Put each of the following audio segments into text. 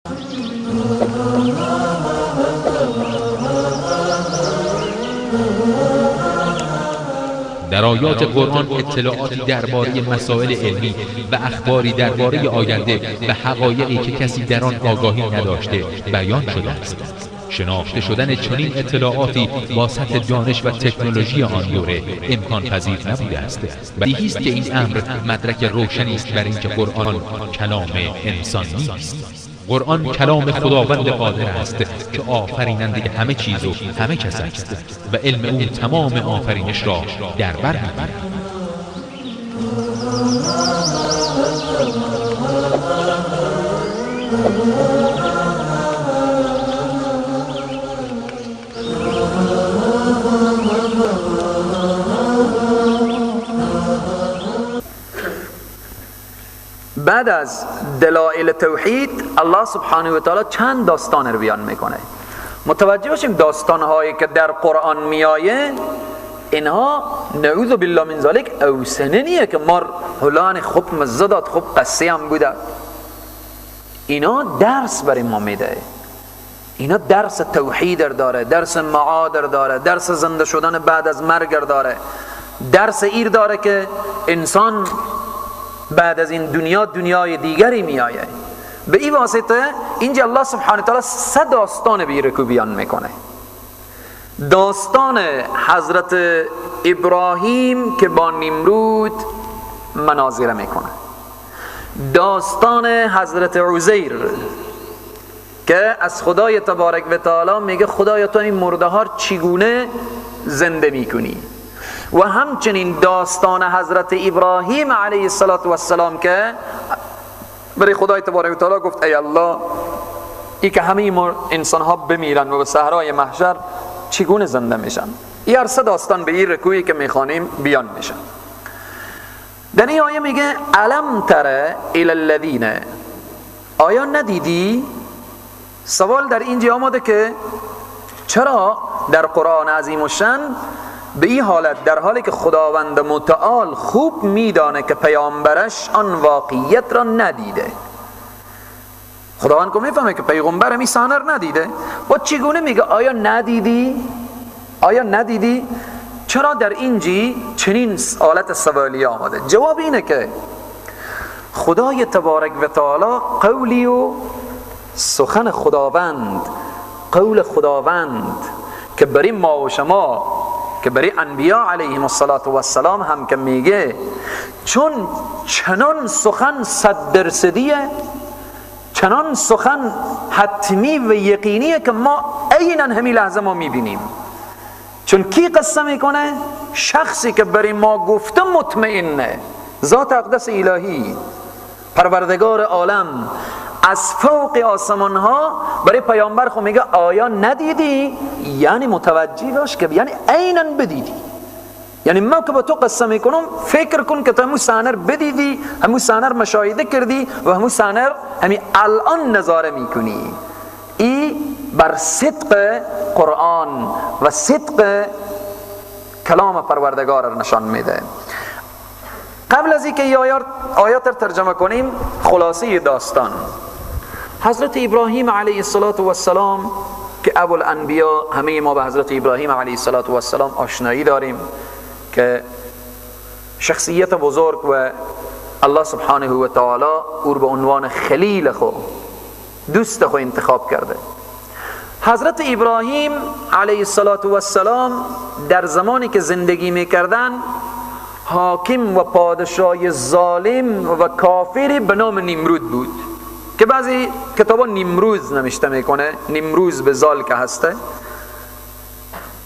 در آیات قرآن اطلاعاتی درباره مسائل علمی و اخباری درباره آینده و حقایقی که کسی در آن آگاهی نداشته بیان شده است. شناخته شدن چنین اطلاعاتی با سطح دانش و تکنولوژی آن دوره امکان پذیر نبوده است. بدیهی است که این امر مدرک روشنی است بر اینکه قرآن کلام انسان نیست. قرآن کلام خداوند قادر است که آفریننده همه چیز و همه کس است و علم او تمام آفرینش را در بر می‌گیرد. بعد از دلایل توحید الله سبحانه و تعالی چند داستان رو بیان میکنه. متوجه باشیم داستانهایی که در قرآن میآیه اینها نعوذ بالله من ذالک اوسنه نیه که مر هلان خوب مزه داد خوب قصه هم بوده. اینا درس برای ما میده. اینا درس توحید داره، درس معاد داره، درس زنده شدن بعد از مرگ داره، درس ایر داره که انسان بعد از این دنیا دنیای دیگری می آید. به این واسطه اینجا الله سبحانه تعالی 3 داستان بیرکو بیان میکنه. داستان حضرت ابراهیم که با نمرود مناظره میکنه، داستان حضرت عزیر که از خدای تبارک و تعالی میگه خدایا تو این مرده ها چگونه زنده میکنی، و همچنین داستان حضرت ابراهیم علیه السلام که برای خدای تبارک و تعالی گفت ای الله ای که همه انسان ها بمیرن و به صحرای محشر چگونه زنده میشن. این هر 3 داستان به این رکوعی که میخوانیم بیان میشن. در این آیه میگه الم تر الی الذین، آیا ندیدی؟ سوال در اینجا آمده که چرا در قرآن عظیم و شن به این حالت در حالی که خداوند متعال خوب میدانه که پیامبرش آن واقعیت را ندیده، خداوند که میفهمه که پیغمبر می سانر ندیده، و چگونه میگه آیا ندیدی؟ آیا ندیدی؟ چرا در اینجی چنین حالت سوالی آمده؟ جواب اینه که خدای تبارک و تعالی قولی و سخن خداوند، قول خداوند که برای ما و شما که برای انبیاء علیهم السلام هم که میگه چون چنان سخن 100%، چنان سخن حتمی و یقینیه که ما عیناً همین لحظه ما میبینیم. چون کی قصه میکنه؟ شخصی که برای ما گفته مطمئنه، ذات اقدس الهی پروردگار عالم از فوق آسمان ها برای پیامبر خود میگه آیا ندیدی؟ یعنی متوجه باش که یعنی عیناً بدیدی. یعنی ما که با تو قصه میکنم فکر کن که تو همون سانر بدیدی، همون سانر مشاهده کردی و همون سانر همین الان نظاره میکنی. ای بر صدق قرآن و صدق کلام پروردگار را نشان میده. قبل از اینکه آیات را ترجمه کنیم خلاصه داستان، حضرت ابراهیم علیه السلام که ابو الانبیا، همه ما به حضرت ابراهیم علیه السلام آشنایی داریم که شخصیت بزرگ و الله سبحانه و تعالی او به عنوان خلیل خو، دوست خو انتخاب کرده. حضرت ابراهیم علیه السلام در زمانی که زندگی میکردن حاکم و پادشاه ظالم و کافری به نام نمرود بود که بعضی کتابا نمروز نوشته میکنه، نمروز به زال که هسته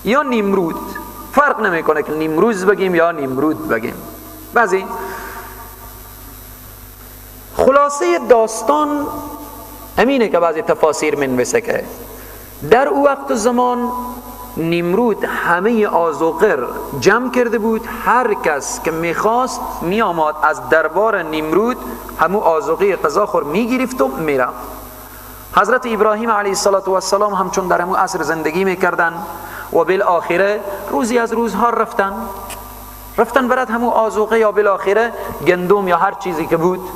یا نمرود، فرق نمیکنه که نمروز بگیم یا نمرود بگیم بعضی. خلاصه داستان همینه که بعضی تفاسیر منویسه که در او وقت زمان نمرود همه آذوقه جمع کرده بود، هر کس که میخواست میآمد از دربار نمرود همو آذوقه غذاخور میگرفت و میرفت. حضرت ابراهیم علیه السلام همچون در همو عصر زندگی میکردن و بالاخره روزی از روزها رفتن برات همو آذوقه یا بالاخره گندم یا هر چیزی که بود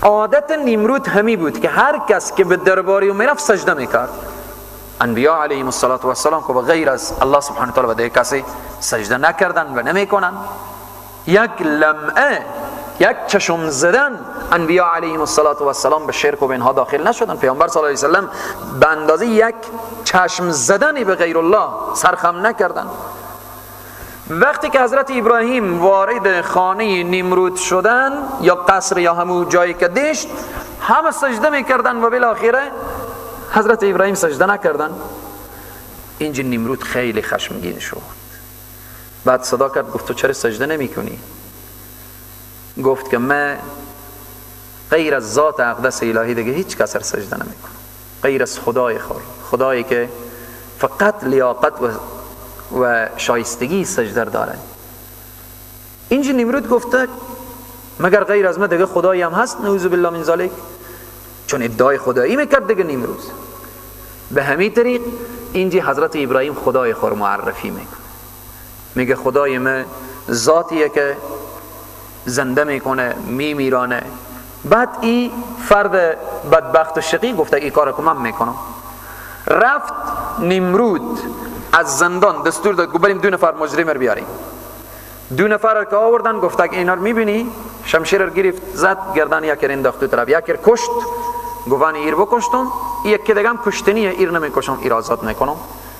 عادت نمرود همی بود که هر کس که به درباری میرفت سجده میکرد. انبیاء علیهم السلام که غیر از الله سبحانه و تعالی به کسی سجده نکردن و نمیکنن. یک لمعه، یک چشم زدن انبیاء علیهم السلام به شرک و به اینها داخل نشدن. پیامبر صلی الله علیه و سلم به اندازه یک چشم زدنی به غیر الله سرخم نکردن. وقتی که حضرت ابراهیم وارد خانه نمرود شدن یا قصر یا همون جایی که داشت، همه سجده میکردن و بالاخره حضرت ابراهیم سجده نکردن. اینجا نمرود خیلی خشمگین شد. بعد صدا کرد، گفت تو چرا سجده نمی کنی؟ گفت که من غیر از ذات اقدس الهی دیگه هیچ کس را سجده نمی کنم، غیر از خدایی که فقط لیاقت و شایستگی سجده داره. اینجا نمرود گفته مگر غیر از من دیگه خدایی هم هست؟ نعوذ بالله من ذالک. چون ادعای خدایی میکرد دیگه نمرود. به همین طریق اینجا حضرت ابراهیم خدای خود معرفی میکنه، میگه خدای من ذاتیه که زنده میکنه، میمیرانه. بعد این فرد بدبخت و شقی گفته این کار که من میکنم. رفت نمرود از زندان دستور داد گفت بریم 2 نفر مجرم رو بیاریم. 2 نفر که آوردن گفت که اینا رو میبینی؟ شمشیر رو گرفت زد گردن یک رو انداخت تو طرف، یک رو کشت، گفت ایر بکشتم، یک دیگه هم کشتنیه، ایر نمیکشم، ایر آزاد میکنم.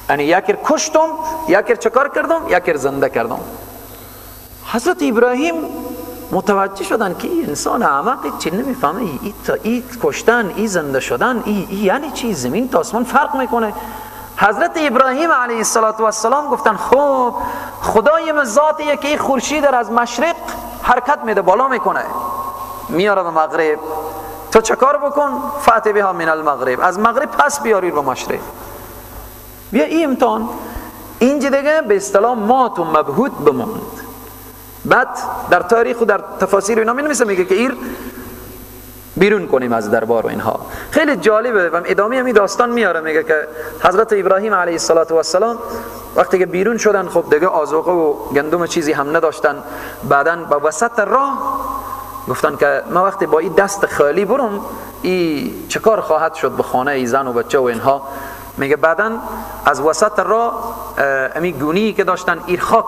یعنی یک رو کشتم، یک رو چکار کردم، یک رو زنده کردم. حضرت ابراهیم متوجه شدن که این انسان احمقی چی نمیفهمه، این کشتن، این زنده شدن، این یعنی چی؟ زمین تا آسمان فرق میکنه. حضرت ابراهیم علیه السلام گفتن خب خدای من ذاتیه که این خورشید را از مشرق حرکت میده بالا میکنه میاره به مغرب، تو چه کار بکن؟ فأت بها من المغرب، از مغرب پس بیاری به مشرق. بیا این امتحان. اینجا دیگه به اصطلاح مات و مبهوت بماند. بعد در تاریخ و در تفاسیر اینا میگه که ایر بیرون کنیم از دربار و اینها. خیلی جالبه و ادامه همین داستان میاره. میگه که حضرت ابراهیم علیه السلام وقتی که بیرون شدن خب دیگه آذوقه و گندم چیزی هم نداشتن. بعداً با وسط راه گفتن که ما وقتی با این دست خالی برم این چه کار خواهد شد به خانه ای زن و بچه و اینها. میگه بعداً از وسط راه امی گونی که داشتن ایر خاک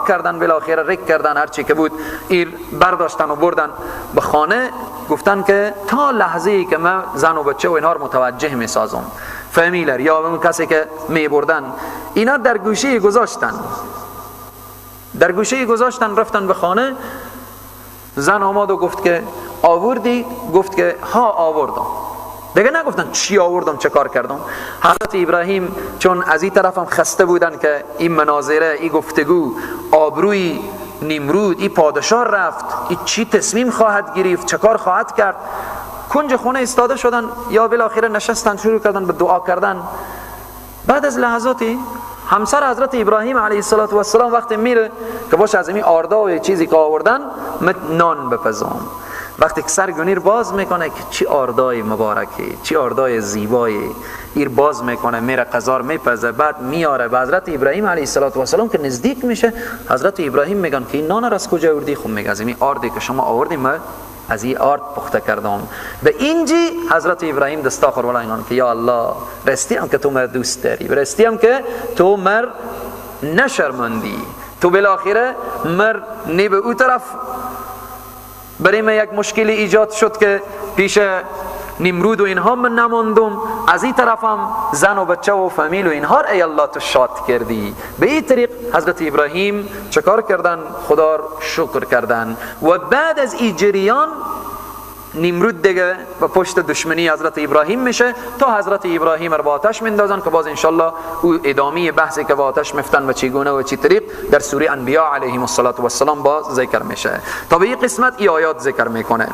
کردن بالاخره رک کردن، هر چی که بود ایر برداشتن و بردن به خانه. گفتن که تا لحظه ای که من زن و بچه و اینها رو متوجه می سازم، فامیلر یا اون کسی که می بردن اینا در گوشه گذاشتن رفتن به خانه. زن آمد و گفت که آوردی؟ گفت که ها آوردم. دیگه نگفتن چی آوردم چه کار کردم. حضرت ابراهیم چون از این طرف هم خسته بودن که این مناظره، این گفتگو، آبروی نمرود، این پادشاه رفت، این چی تصمیم خواهد گرفت، چه کار خواهد کرد، کنج خونه ایستاده شدن یا بالاخره نشستن شروع کردن به دعا کردن. بعد از لحظاتی همسر حضرت ابراهیم علیه السلام وقتی میره که باشه از این آردا و چیزی که آوردن نان بپزم، وقتی که سرگونیر باز میکنه که چی آردای مبارکی، چی آردای زیبایی، ایر باز میکنه میره قزار میپزه. بعد میاره به حضرت ابراهیم علیه السلام که نزدیک میشه. حضرت ابراهیم میگن که این نان را از کجا آوردی؟ خب میگه از این آردی که شما آوردی من از این آرد پخته کردم. به اینجی حضرت ابراهیم دستاخر ولایان که یا الله رستیم که تو مر دوست داری، رستیم که تو مر نشرمندی، تو بالاخره مر نی به او طرف برای من یک مشکلی ایجاد شد که پیش نمرود و اینها من نماندم، از این طرف هم زن و بچه و فامیل و اینها ای الله تو شاد کردی. به این طریق حضرت ابراهیم چکار کردن؟ خدا شکر کردن. و بعد از این جریان نمرود دیگه و پشت دشمنی حضرت ابراهیم میشه تا حضرت ابراهیم رو با آتش میندازن که باز انشالله او ادامه بحثی که با آتش میفتن و چگونه و چی طریق در سوره انبیاء علیهم السلام باز ذکر میشه. تا به این قسمت ای آیات ذکر میکنه.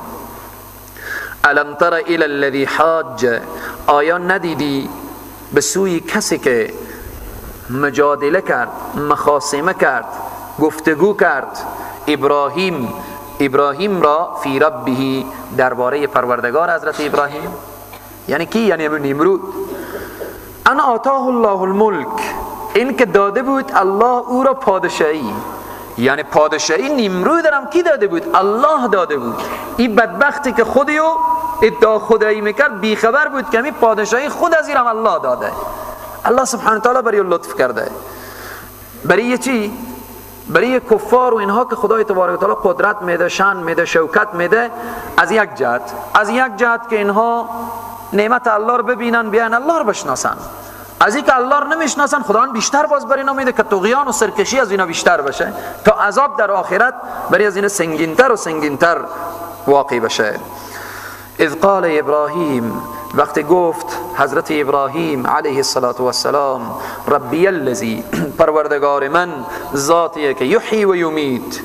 الم تر الی الذی حاج، آیا ندیدی به سوی کسی که مجادله کرد، مخاصمه کرد، گفتگو کرد ابراهیم را فی ربه، درباره پروردگار حضرت ابراهیم. یعنی کی؟ یعنی نمرود. ان آتاه الله الملک، این که داده بود الله او را پادشاهی. یعنی پادشاهی نمرود را کی داده بود؟ الله داده بود. این بدبختی که خودیو ادعا خدایی میکرد بیخبر بود که این پادشاهی خود از اینم الله داده. الله سبحانه تعالی برای لطف کرده. برای چی؟ برای کفار و اینها که خدای تبارک و تعالی قدرت میده، شان میده، شوکت میده از یک جهت که اینها نعمت الله رو ببینن، بیان الله رو بشناسن. از اینکه الله رو نمیشناسن خداوند بیشتر باز برای اینا میده که طغیان و سرکشی از اینا بیشتر بشه تا عذاب در آخرت برای از اینا سنگینتر و سنگینتر واقع بشه. اذ قال ابراهیم، وقتی گفت حضرت ابراهیم علیه السلام ربی الذی، پروردگار من ذاتیه که یحیی و یمیت،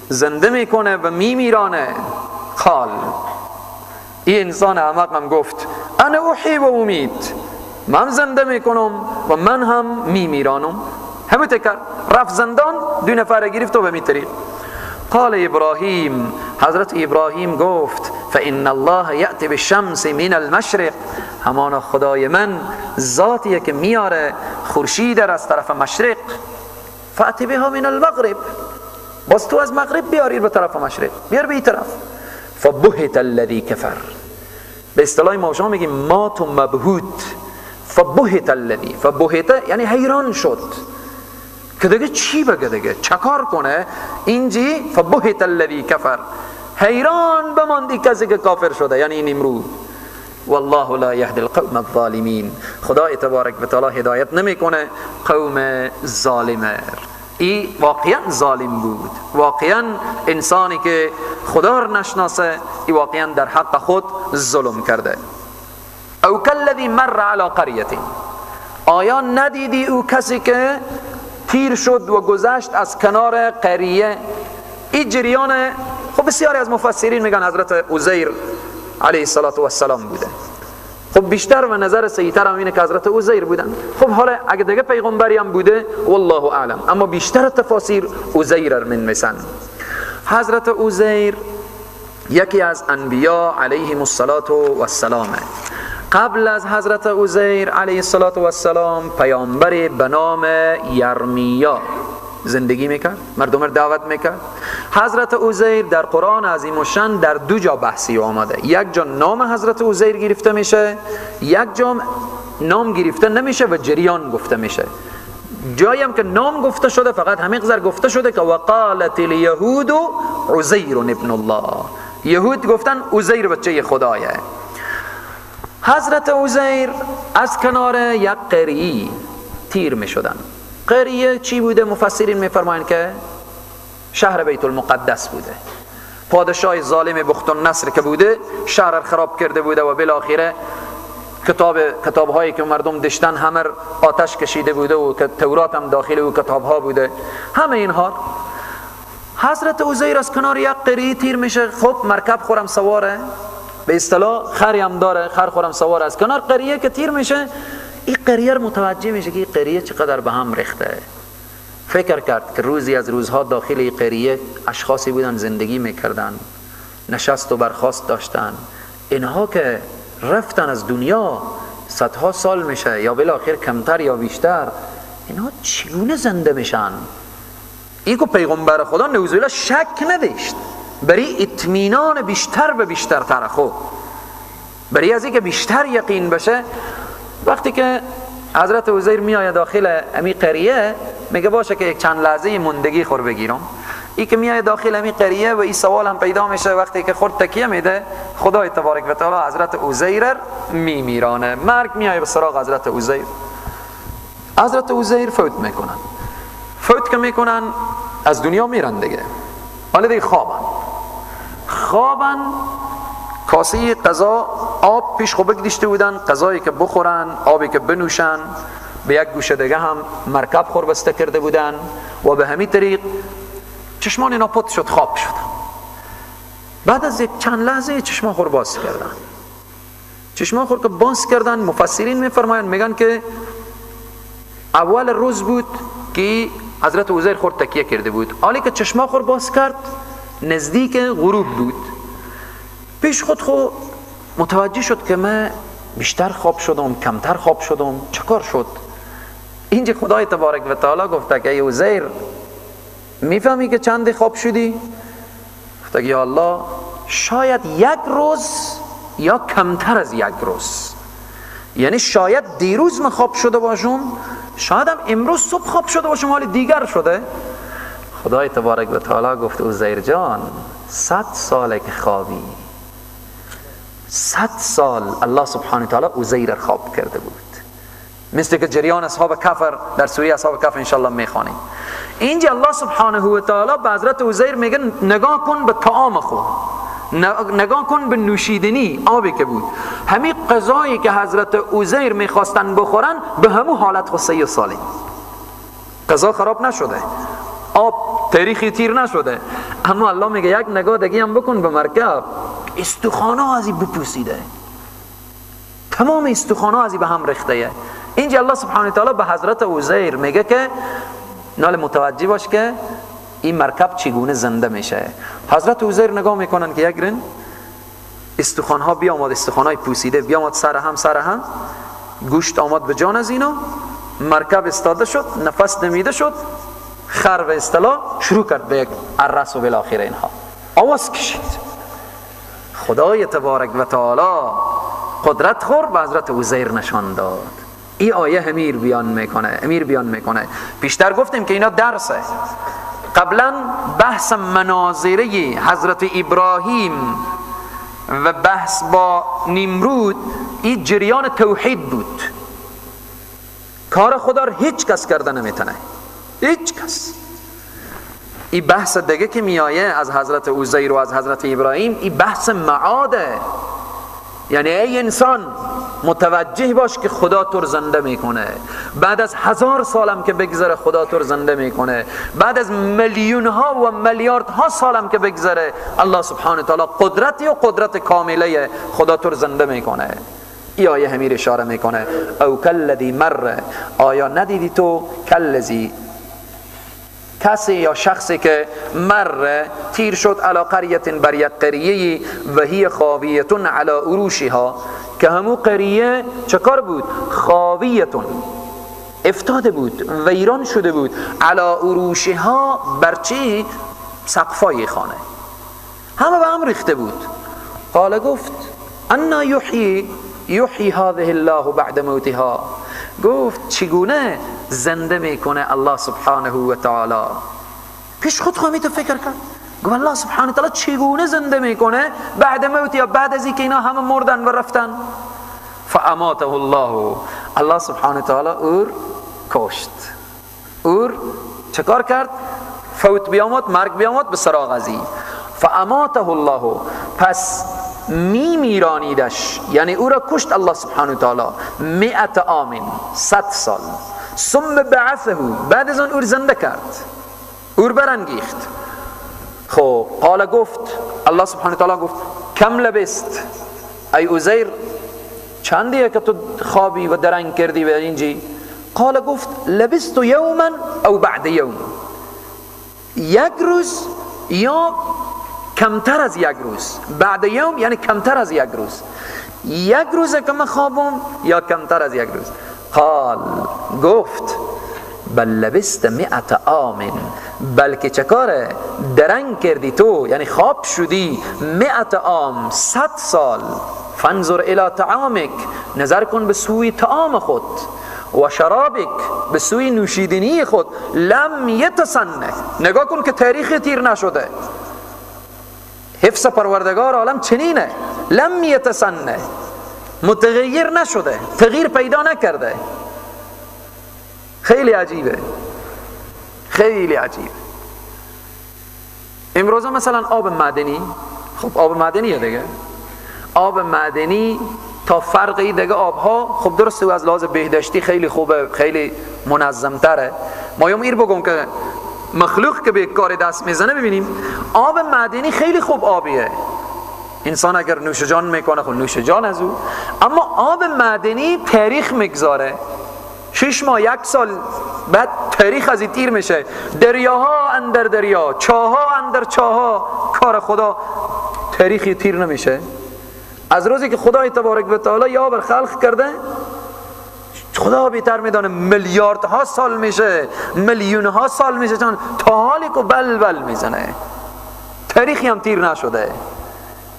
زنده میکنه و میمیرانه. قال، این انسان احمق هم گفت انا احیی و امیت، من زنده میکنم و من هم میمیرانم. همه تکر رفت زندان، 2 نفر گرفت و به میتری. قال ابراهیم، حضرت ابراهیم گفت فإن الله یأتی بالشمس من المشرق، همان خدای من ذاتیه که میاره خورشید از طرف مشرق، فأتی بها من المغرب، باز تو از مغرب بیارید به طرف مشرق، بیار به این طرف. فبهت الذی کفر، به اصطلاح ما شما میگیم مات و مبهوت. فبهت الذی، فبهت یعنی حیران شد که دیگه چی بگه، دیگه چکار کنه. اینجی فبهت الذی کفر، حیران بماندی کسی که کافر شده، یعنی نمرود. والله لا یهدی القوم الظالمین، خدا تبارک و تعالی هدایت نمیکنه قوم ظالمه. این واقعا ظالم بود، واقعا انسانی که خدا را نشناسه این واقعا در حق خود ظلم کرده. او کالذی مر علی قریة، آیا ندیدی او کسی که تیر شد و گذشت از کنار قریه. این جریان خب بسیاری از مفسرین میگن حضرت عزیر علیه السلام بوده. خب بیشتر و نظر صحیح‌تر هم اینه که حضرت عزیر بودن. خب حالا اگه دیگه پیغمبری هم بوده والله اعلم، اما بیشتر تفاسیر عزیر من مثلا. حضرت عزیر یکی از انبیا علیهم السلام. قبل از حضرت عزیر علیه السلام پیامبری به نام یرمیا زندگی میکرد، مردم رو دعوت میکرد. حضرت عزیر در قرآن عظیم الشان در 2 جا بحثی آمده. یک جا نام حضرت عزیر گرفته میشه، یک جا نام گرفته نمیشه و جریان گفته میشه. جایی هم که نام گفته شده فقط همین قدر گفته شده که وقالت الیهود عزیر ابن الله، یهود گفتن عزیر بچه خدایه. حضرت عزیر از کنار یک قریه تیر می شدن. قریه چی بوده؟ مفسرین می فرمایند که شهر بیت المقدس بوده. پادشاه ظالم بخت النصر که بوده شهر را خراب کرده بوده و بالاخره کتاب هایی که مردم داشتن همه آتش کشیده بوده و تورات هم داخل او کتاب ها بوده. همه اینها حضرت عزیر از کنار یک قریه تیر میشه. خب مرکب خورم سواره، به اصطلاح خری هم داره، خر خورم سوار از کنار قریه که تیر میشه. این قریه رو متوجه میشه که این قریه چقدر به هم ریخته. فکر کرد که روزی از روزها داخل این قریه اشخاصی بودن زندگی میکردن، نشست و برخاست داشتن. اینها که رفتن از دنیا صدها سال میشه یا بالاخره کمتر یا بیشتر، اینها چگونه زنده میشن؟ این که پیغمبر خدا نعوذ بالله شک نداشت، برای اطمینان بیشتر به بیشتر ترخو، برای از اینکه بیشتر یقین بشه، وقتی که حضرت عزیر میآید داخل امی قریه میگه باشه که یک چند لحظه مندگی خور بگیرم. این که میآید داخل امی قریه و این سوال هم پیدا میشه، وقتی که خود تکیه میده خدای تبارک و تعالی حضرت عزیر میمیرانه. مرگ میآید به سراغ حضرت عزیر. حضرت عزیر فوت میکنن. فوت که میکنن از دنیا میرن دیگه. حالا دیگه خوابن کاسه غذا آب پیش خوب بگذاشته بودن، غذایی که بخورن، آبی که بنوشن. به یک گوشه دیگه هم مرکب خور بسته کرده بودن و به همین طریق چشمان اینا پت شد، خواب شد. بعد از یک چند لحظه چشمان خور باز کردن. چشمان خور که باز کردن مفسرین میفرمایند میگن که اول روز بود که حضرت عزیر خور تکیه کرده بود. حالی که چشمان خور باز کرد نزدیک غروب بود. پیش خود متوجه شد که من بیشتر خواب شدم، کمتر خواب شدم، چکار شد؟ اینجا خدای تبارک و تعالی گفته که ای عزیر میفهمی که چند خواب شدی؟ گفته که یا الله شاید یک روز یا کمتر از یک روز، یعنی شاید دیروز من خواب شده باشم، شاید هم امروز صبح خواب شده باشم حال دیگر شده. خدای تبارک و تعالی گفت عزیر جان 100 ساله که خوابی، 100 سال الله سبحانه و تعالی عزیر خواب کرده بود. مثل که جریان اصحاب کفر در سوره اصحاب کفر انشالله میخوانیم. اینجا الله سبحانه و تعالی به حضرت عزیر میگه نگاه کن به طعام خود، نگاه کن به نوشیدنی آبی که بود، همین غذایی که حضرت عزیر میخواستن بخورن به همون حالت خود 30 سالی غذا خراب نشده، آب تاریخی تیر نشده، اما الله میگه یک نگاه دیگه هم بکن به مرکب، استخوان‌ها ازی بپوسیده، تمام استخوان‌ها ازی به هم ریخته. اینجا الله سبحانه و تعالی به حضرت عزیر میگه که نال متوجه باش که این مرکب چگونه زنده میشه. حضرت عزیر نگاه میکنن که یک رن استخوان‌ها بیامد، استخوان‌های پوسیده بیامد سر هم، گوشت آمد به جان از اینا، مرکب استاده شد، نفس نمیده شد، خر به اصطلاح شروع کرد به یک الرس و بالاخره اینها آواز کشید. خدای تبارک و تعالی قدرت خور به حضرت عزیر نشان داد. این آیه امیر بیان میکنه. پیشتر گفتیم که اینا درسه. قبلا بحث مناظره حضرت ابراهیم و بحث با نمرود این جریان توحید بود. کار خدا رو هیچ کس کرده نمیتونه، هیچ کس. این بحث دیگه که میایه از حضرت عزیر و از حضرت ابراهیم، این بحث معاده، یعنی ای انسان متوجه باش که خدا تو رو زنده میکنه، بعد از 1000 سالم که بگذره خدا تو رو زنده میکنه، بعد از میلیون ها و میلیارد ها سالم که بگذره الله سبحانه و تعالی قدرتی و قدرت کامله خدا تو رو زنده میکنه. این آیه همین اشاره میکنه. او کالذی مر، آیا ندیدی تو کالذی، کسی یا شخصی که مر تیر شد علی قریه، بر یک قریه و هی خاویه علی عروشها، که همون قریه چکار بود؟ خاویه، افتاده بود، ویران شده بود، علی عروشها، بر چی؟ سقفای خانه، همه به هم ریخته بود. قال گفت انا یحیی هذه الله بعد موتها، گفت چگونه زنده میکنه الله سبحانه و تعالی. پیش خود تو فکر کرد، گفت الله سبحانه و تعالی چگونه زنده میکنه بعد موت، یا بعد از اینکه اینا همه مردن و رفتن. فاماته الله، الله سبحانه و تعالی اور کشت، اور چکار کرد؟ فوت بیامد، مرگ بیامد به سراغ ازی. فاماته الله، پس میرانیدش، یعنی او را کشت الله سبحانه و تعالی 100 عام، 100 سال. ثم بعثه، بعد از اون او زنده کرد، او برانگیخت. خب قال گفت الله سبحانه و تعالی گفت کم لبست ای عزیر، چندیه که تو خوابی و درنگ کردی به اینجی؟ قال گفت لبست یوما او بعد یوم، یک روز یا کمتر از یک روز، بعد یوم یعنی کمتر از یک روز، یک روزه که من خوابم یا کمتر از یک روز. قال گفت بل لبست 100 عام، بلکه چکاره درنگ کردی تو، یعنی خواب شدی 100 عام، 100 سال. فانظر الی طعامک، نظر کن به سوی طعام خود، و شرابک، به سوی نوشیدنی خود، لم یتسنه، نگاه کن که تاریخ تیر نشده. حفظ پروردگار عالم چنینه، لم یتسنه، متغیر نشده، تغییر پیدا نکرده. خیلی عجیبه، خیلی عجیبه. امروزه مثلا آب معدنی، خب آب معدنیه دیگه، آب معدنی تا فرقی دیگه آبها، خب درسته از لحاظ بهداشتی خیلی خوبه، خیلی منظم تره. ما ایر بگم که مخلوق که به کار دست میزنه، ببینیم آب معدنی خیلی خوب آبیه، انسان اگر نوش جان میکنه خب نوش جان از او، اما آب معدنی تاریخ میگذاره، 6 ماه 1 سال بعد تاریخ از این تیر میشه. دریاها اندر دریا، چاها اندر چاها، کار خدا تاریخی تیر نمیشه. از روزی که خدای تبارک و تعالی یا بر خلق کرده، خدا بیتر میدانه میلیاردها سال میشه، میلیونها سال میشه، چون تا حالی که بل میزنه، تاریخی هم تیر نشده.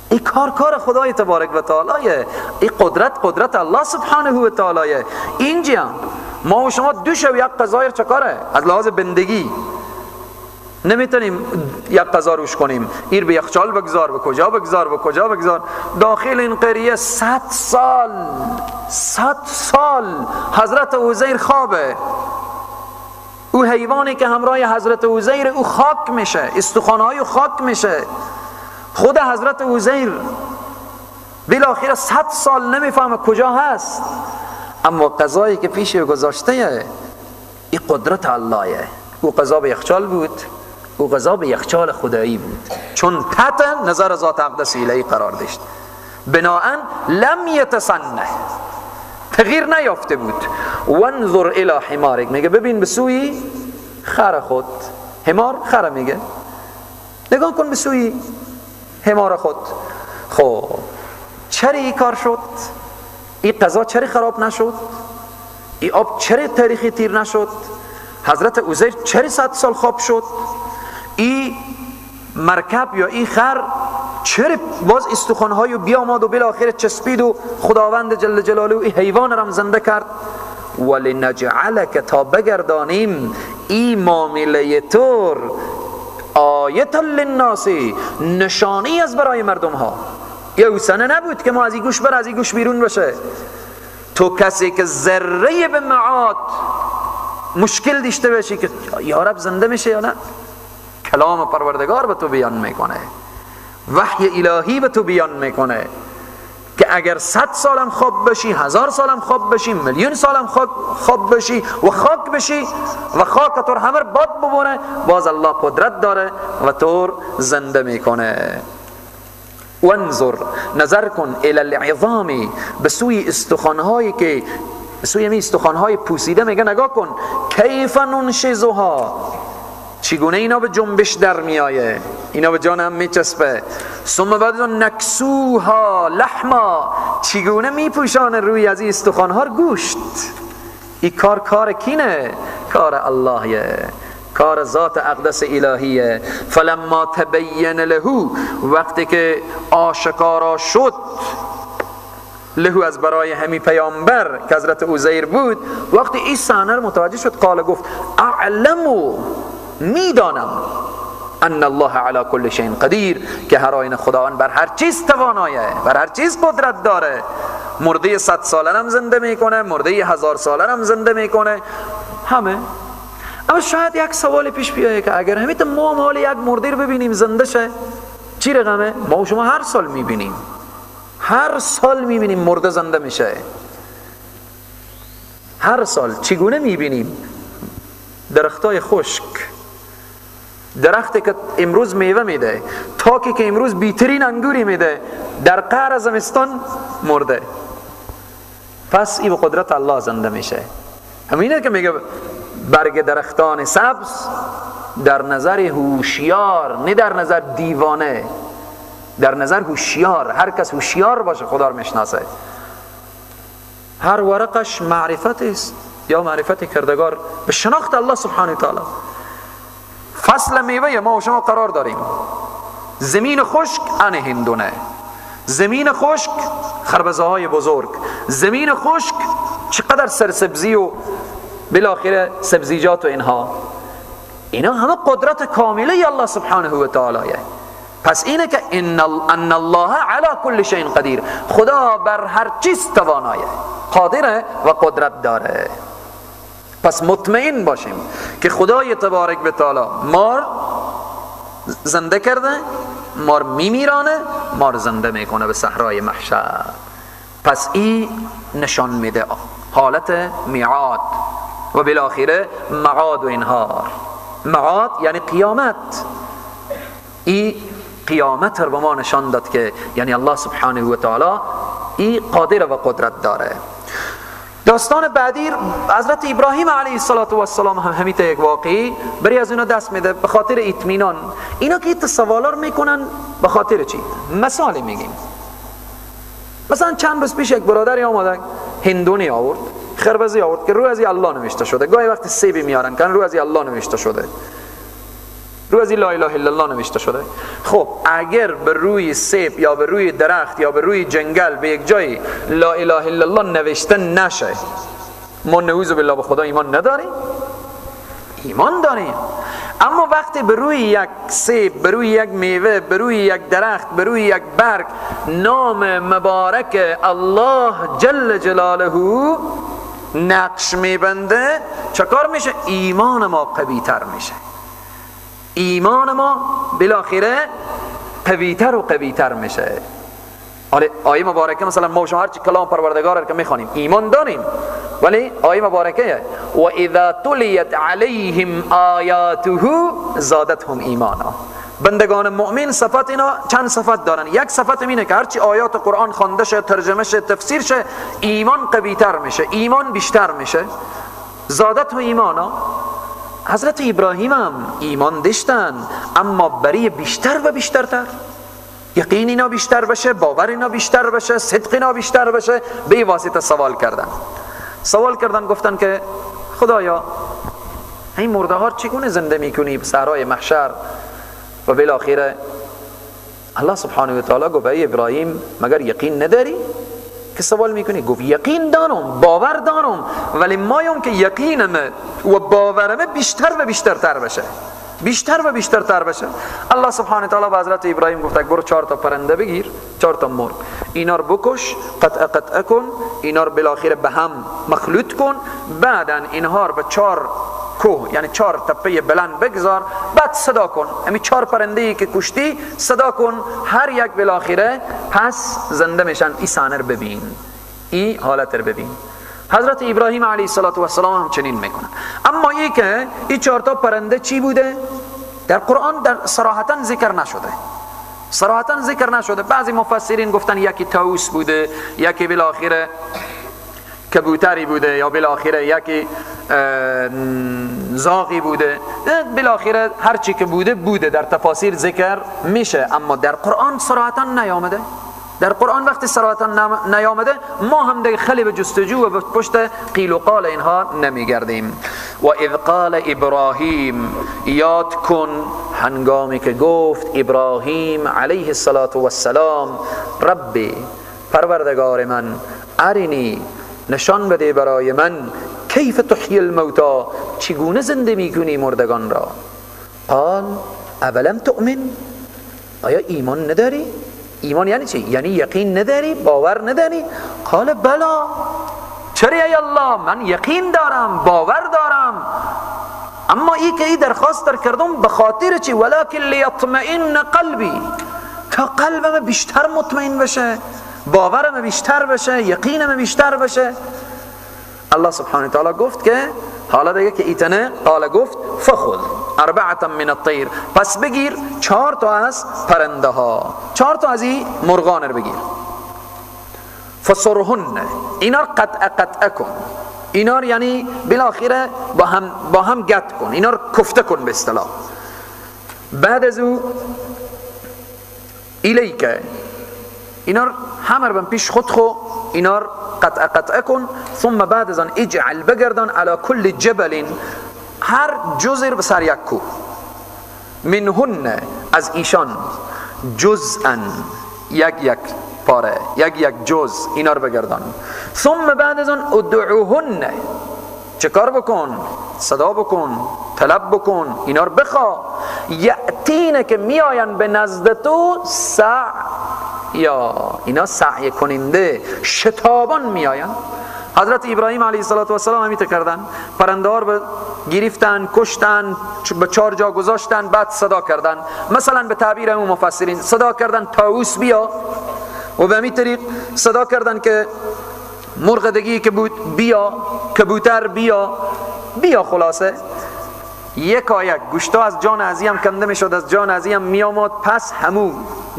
این کار خدای تبارک و تعالیه، این قدرت الله سبحانه و تعالیه. اینجا ما و شما دو شب یک غذای چکاره از لحاظ بندگی نمیتونیم یک غذا روش کنیم، ایر به یخچال بگذار، به کجا بگذار. داخل این قریه 100 سال حضرت عزیر خوابه. او حیوانی که همراه حضرت عزیر او خاک میشه، استخوانهای خاک میشه. خود حضرت عزیر بالاخره 100 سال نمیفهمه کجا هست، اما غذایی که پیش گذاشته این قدرت اللهه. او غذا به یخچال بود، او غذا به یخچال خدایی بود، چون تحت نظر ذات اقدس الهی قرار داشت. بناهن لم یتسنه، تغییر نیافته بود. وانظر الی حمارک، میگه ببین به سوی خر خود. حمار خر میگه، نگاه کن به سوی حمار خود. خب چرا این کار شد؟ این غذا چرا خراب نشد؟ این آب چرا تاریخی تیر نشد؟ حضرت عزیر چرا 100 سال خواب شد؟ این مرکب یا این خر چرا باز استخوان‌های بیاماد و بالاخره چسبید و خداوند جل جلاله این حیوان را زنده کرد؟ ولنجعلک، تا بگردانیم این معامله طور آیت للناس، نشانی از برای مردم ها. یه حسنه نبود که ما از این گوش بر از این گوش بیرون بشه. تو کسی که ذره به معاد مشکل داشته باشی که یا رب زنده میشه یا نه، کلام پروردگار به تو بیان میکنه، وحی الهی به تو بیان میکنه که اگر 100 سالم خواب بشی، 1000 سالم خواب بشی، میلیون سالم خواب بشی و خاک بشی و خاک طور همه باد ببونه، باز الله قدرت داره و طور زنده میکنه. وانظر، نظر کن الی العظام، به سوی استخوان‌هایی که به سوی می استخوان‌های پوسیده، میگه نگاه کن کیف ننشزها، چگونه اینا به جنبش در میایه، اینا به جان هم میچسبه. ثم بعد نکسوها لحما، چگونه میپوشانه روی از این استخوان‌ها گوشت. این کار کینه؟ کار اللهیه، کار ذات اقدس الهیه. فلما تبین له، وقتی که آشکارا شد، له از برای همی پیامبر که حضرت عزیر بود، وقتی این صحنه رو متوجه شد، قال گفت اعلمو، میدانم، ان الله علی کل شیء قدیر، که هر آینه خداوند بر هر چیز توانایه، بر هر چیز قدرت داره. مرده 100 ساله هم زنده میکنه، مرده 1000 ساله هم زنده میکنه، همه. اما شاید یک سوال پیش بیایه که اگر همیت ما حال یک مرده رو ببینیم زنده شه، چی رقمه؟ ما و شما هر سال میبینیم، هر سال میبینیم مرده زنده میشه، هر سال. چگونه میبینیم؟ درختای خشک، درختی که امروز میوه میده، تاکی که امروز بیترین انگوری میده، در قعر زمستان مرده، پس این به قدرت الله زنده میشه. همینه که میگه برگ درختان سبز در نظر هوشیار، نه در نظر دیوانه، در نظر هوشیار. هر کس هوشیار باشه خدا رو میشناسه. هر ورقش معرفت است یا معرفت کردگار به شناخت الله سبحانه و تعالی. فصل میوه ما و شما قرار داریم. زمین خشک ان هندونه، زمین خشک خربزه های بزرگ، زمین خشک چقدر سرسبزی و بالاخره سبزیجات و اینا همه قدرت کامله الله سبحانه و تعالی. پس اینه که ان الله علی کل شیء قدیر، خدا بر هر چیز توانایه، قادره و قدرت داره. پس مطمئن باشیم که خدای تبارک و تعالی ما زنده کرده، ما میمیرانه، ما زنده میکنه به صحرای محشر. پس این نشان میده حالت میعاد و بالاخره معاد و انهار. معاد یعنی قیامت. این قیامت رو به ما نشان داد که یعنی الله سبحانه و تعالی این قادر و قدرت داره. داستان بعدی حضرت ابراهیم علیه السلام هم همیته یک واقعی بری از اونا دست میده به خاطر اطمینان. اینا که سوالا رو میکنن به خاطر چی؟ مثالی میگیم. مثلا چند روز پیش یک برادری آمده هندونی آورد، خربزی آورد که روی از الله نوشته شده. گاهی وقت سیبی میارن که روی از الله نوشته شده. رو از این لا اله الا الله نوشته شده. خب اگر به روی سیب یا به روی درخت یا به روی جنگل به یک جای لا اله الا الله نوشته نشه، ما نعوذ بالله به خدا ایمان نداریم؟ ایمان داریم. اما وقتی به روی یک سیب، به روی یک میوه، به روی یک درخت، به روی یک برگ نام مبارک الله جل جلاله نقش میبنده، چکار میشه؟ ایمان ما قوی تر میشه. ایمان ما بالاخره قوی تر و قوی تر میشه. آیه مبارکه مثلا ما هر چی کلام پروردگار که میخوانیم ایمان داریم، ولی آیه مبارکه و اذا تلیت علیهم آیاته زادتهم ایمانا. بندگان مؤمن صفت اینا چند صفت دارن. یک صفت اینه که هرچی آیات قرآن خوانده شه، ترجمه شه، تفسیر شه، ایمان قوی تر میشه، ایمان بیشتر میشه. زادتهم ایمانا. حضرت ابراهیم هم ایمان داشتن، اما برای بیشتر و بیشترتر، یقین اینا بیشتر بشه، باور اینا بیشتر بشه، صدق اینا بیشتر بشه، به واسطه سوال کردن گفتن که خدایا این مرده ها چگونه زنده میکنی به صحرای محشر؟ و بالاخره الله سبحانه و تعالی گفت ای ابراهیم مگر یقین نداری که سوال میکنی؟ گفت یقین دارم، باور دارم، ولی مایم که یقینم و باورم بیشتر و بیشترتر بشه، بیشتر و بیشترتر بشه. الله سبحانه و تعالی به حضرت ابراهیم گفت برو 4 تا پرنده بگیر، 4 تا مرغ، اینا رو بکش، قطع کن، اینا رو بالاخره به هم مخلوط کن، بعدن اینها رو به 4 کوه یعنی 4 تپه بلند بگذار، بعد صدا کن. همین 4 پرنده ای که کشتی صدا کن، هر یک بالاخره پس زنده میشن. این صحنه رو ببین، این حالت رو ببین. حضرت ابراهیم علیه السلام هم چنین میکنن. اما این که این 4 تا پرنده چی بوده؟ در قرآن در صراحتا ذکر نشده، صراحتا ذکر نشده. بعضی مفسرین گفتن یکی طاووس بوده، یکی بالاخره کبوتری بوده، یا بالاخره یکی زاغی بوده، بالاخره هر چی که بوده در تفاسیر ذکر میشه، اما در قرآن صراحتا نیامده. در قرآن وقتی صراحتا نیامده، ما هم دیگه خیلی به جستجو و به پشت قیل و قال اینها نمیگردیم. و اذ قال ابراهیم، یاد کن هنگامی که گفت ابراهیم علیه السلام ربی، پروردگار من، ارینی، نشان بده برای من، کیف تحیی الموتا، چگونه زنده میکنی مردگان را؟ قال اولم تؤمن، آیا ایمان نداری؟ ایمان یعنی چی؟ یعنی یقین نداری، باور نداری؟ قال بلا، چرا ای الله، من یقین دارم، باور دارم، اما ای که ای درخواست در کردم به خاطر چی؟ ولکن لیطمئن قلبی، تا قلبم بیشتر مطمئن بشه، باورم بیشتر بشه، یقینم بیشتر بشه. الله سبحانه وتعالی گفت که حالا دیگه که ایتنه، قال گفت فخذ 4 من الطیر، پس بگیر 4 تا از پرنده ها، 4 تا از این مرغان رو بگیر. فصرهن، اینا رو قطع کن، اینا رو یعنی بالاخره با هم گت کن، اینا رو کفته کن به اصطلاح. بعد از او الیکه، اینا رو همه رو پیش خود اینا رو قطع کن. ثم بعد از آن اجعل، بگردان، علی کل جبل، هر جزء به سر یک کوه، منهن، از ایشان، جزءا، یک پاره، یک جزء، اینا رو بگردان. ثم بعد از آن ادعوهن، چه کار بکن؟ صدا بکن، طلب بکن، اینا رو بخوا. یأتین، که میآین به نزد تو، یا اینا سعی کننده، شتابان میآین. حضرت ابراهیم علیه السلام همیته کردن، پرنده ها رو گرفتن، کشتن، به 4 جا گذاشتن، بعد صدا کردن. مثلا به تعبیر همون مفسرین صدا کردن طاووس بیا، و به همین طریق صدا کردن که مرغ دگی که بود بیا، کبوتر بیا. خلاصه یک گوشتا از جان ازیم کنده میشد، از جان ازیم میامد، پس همون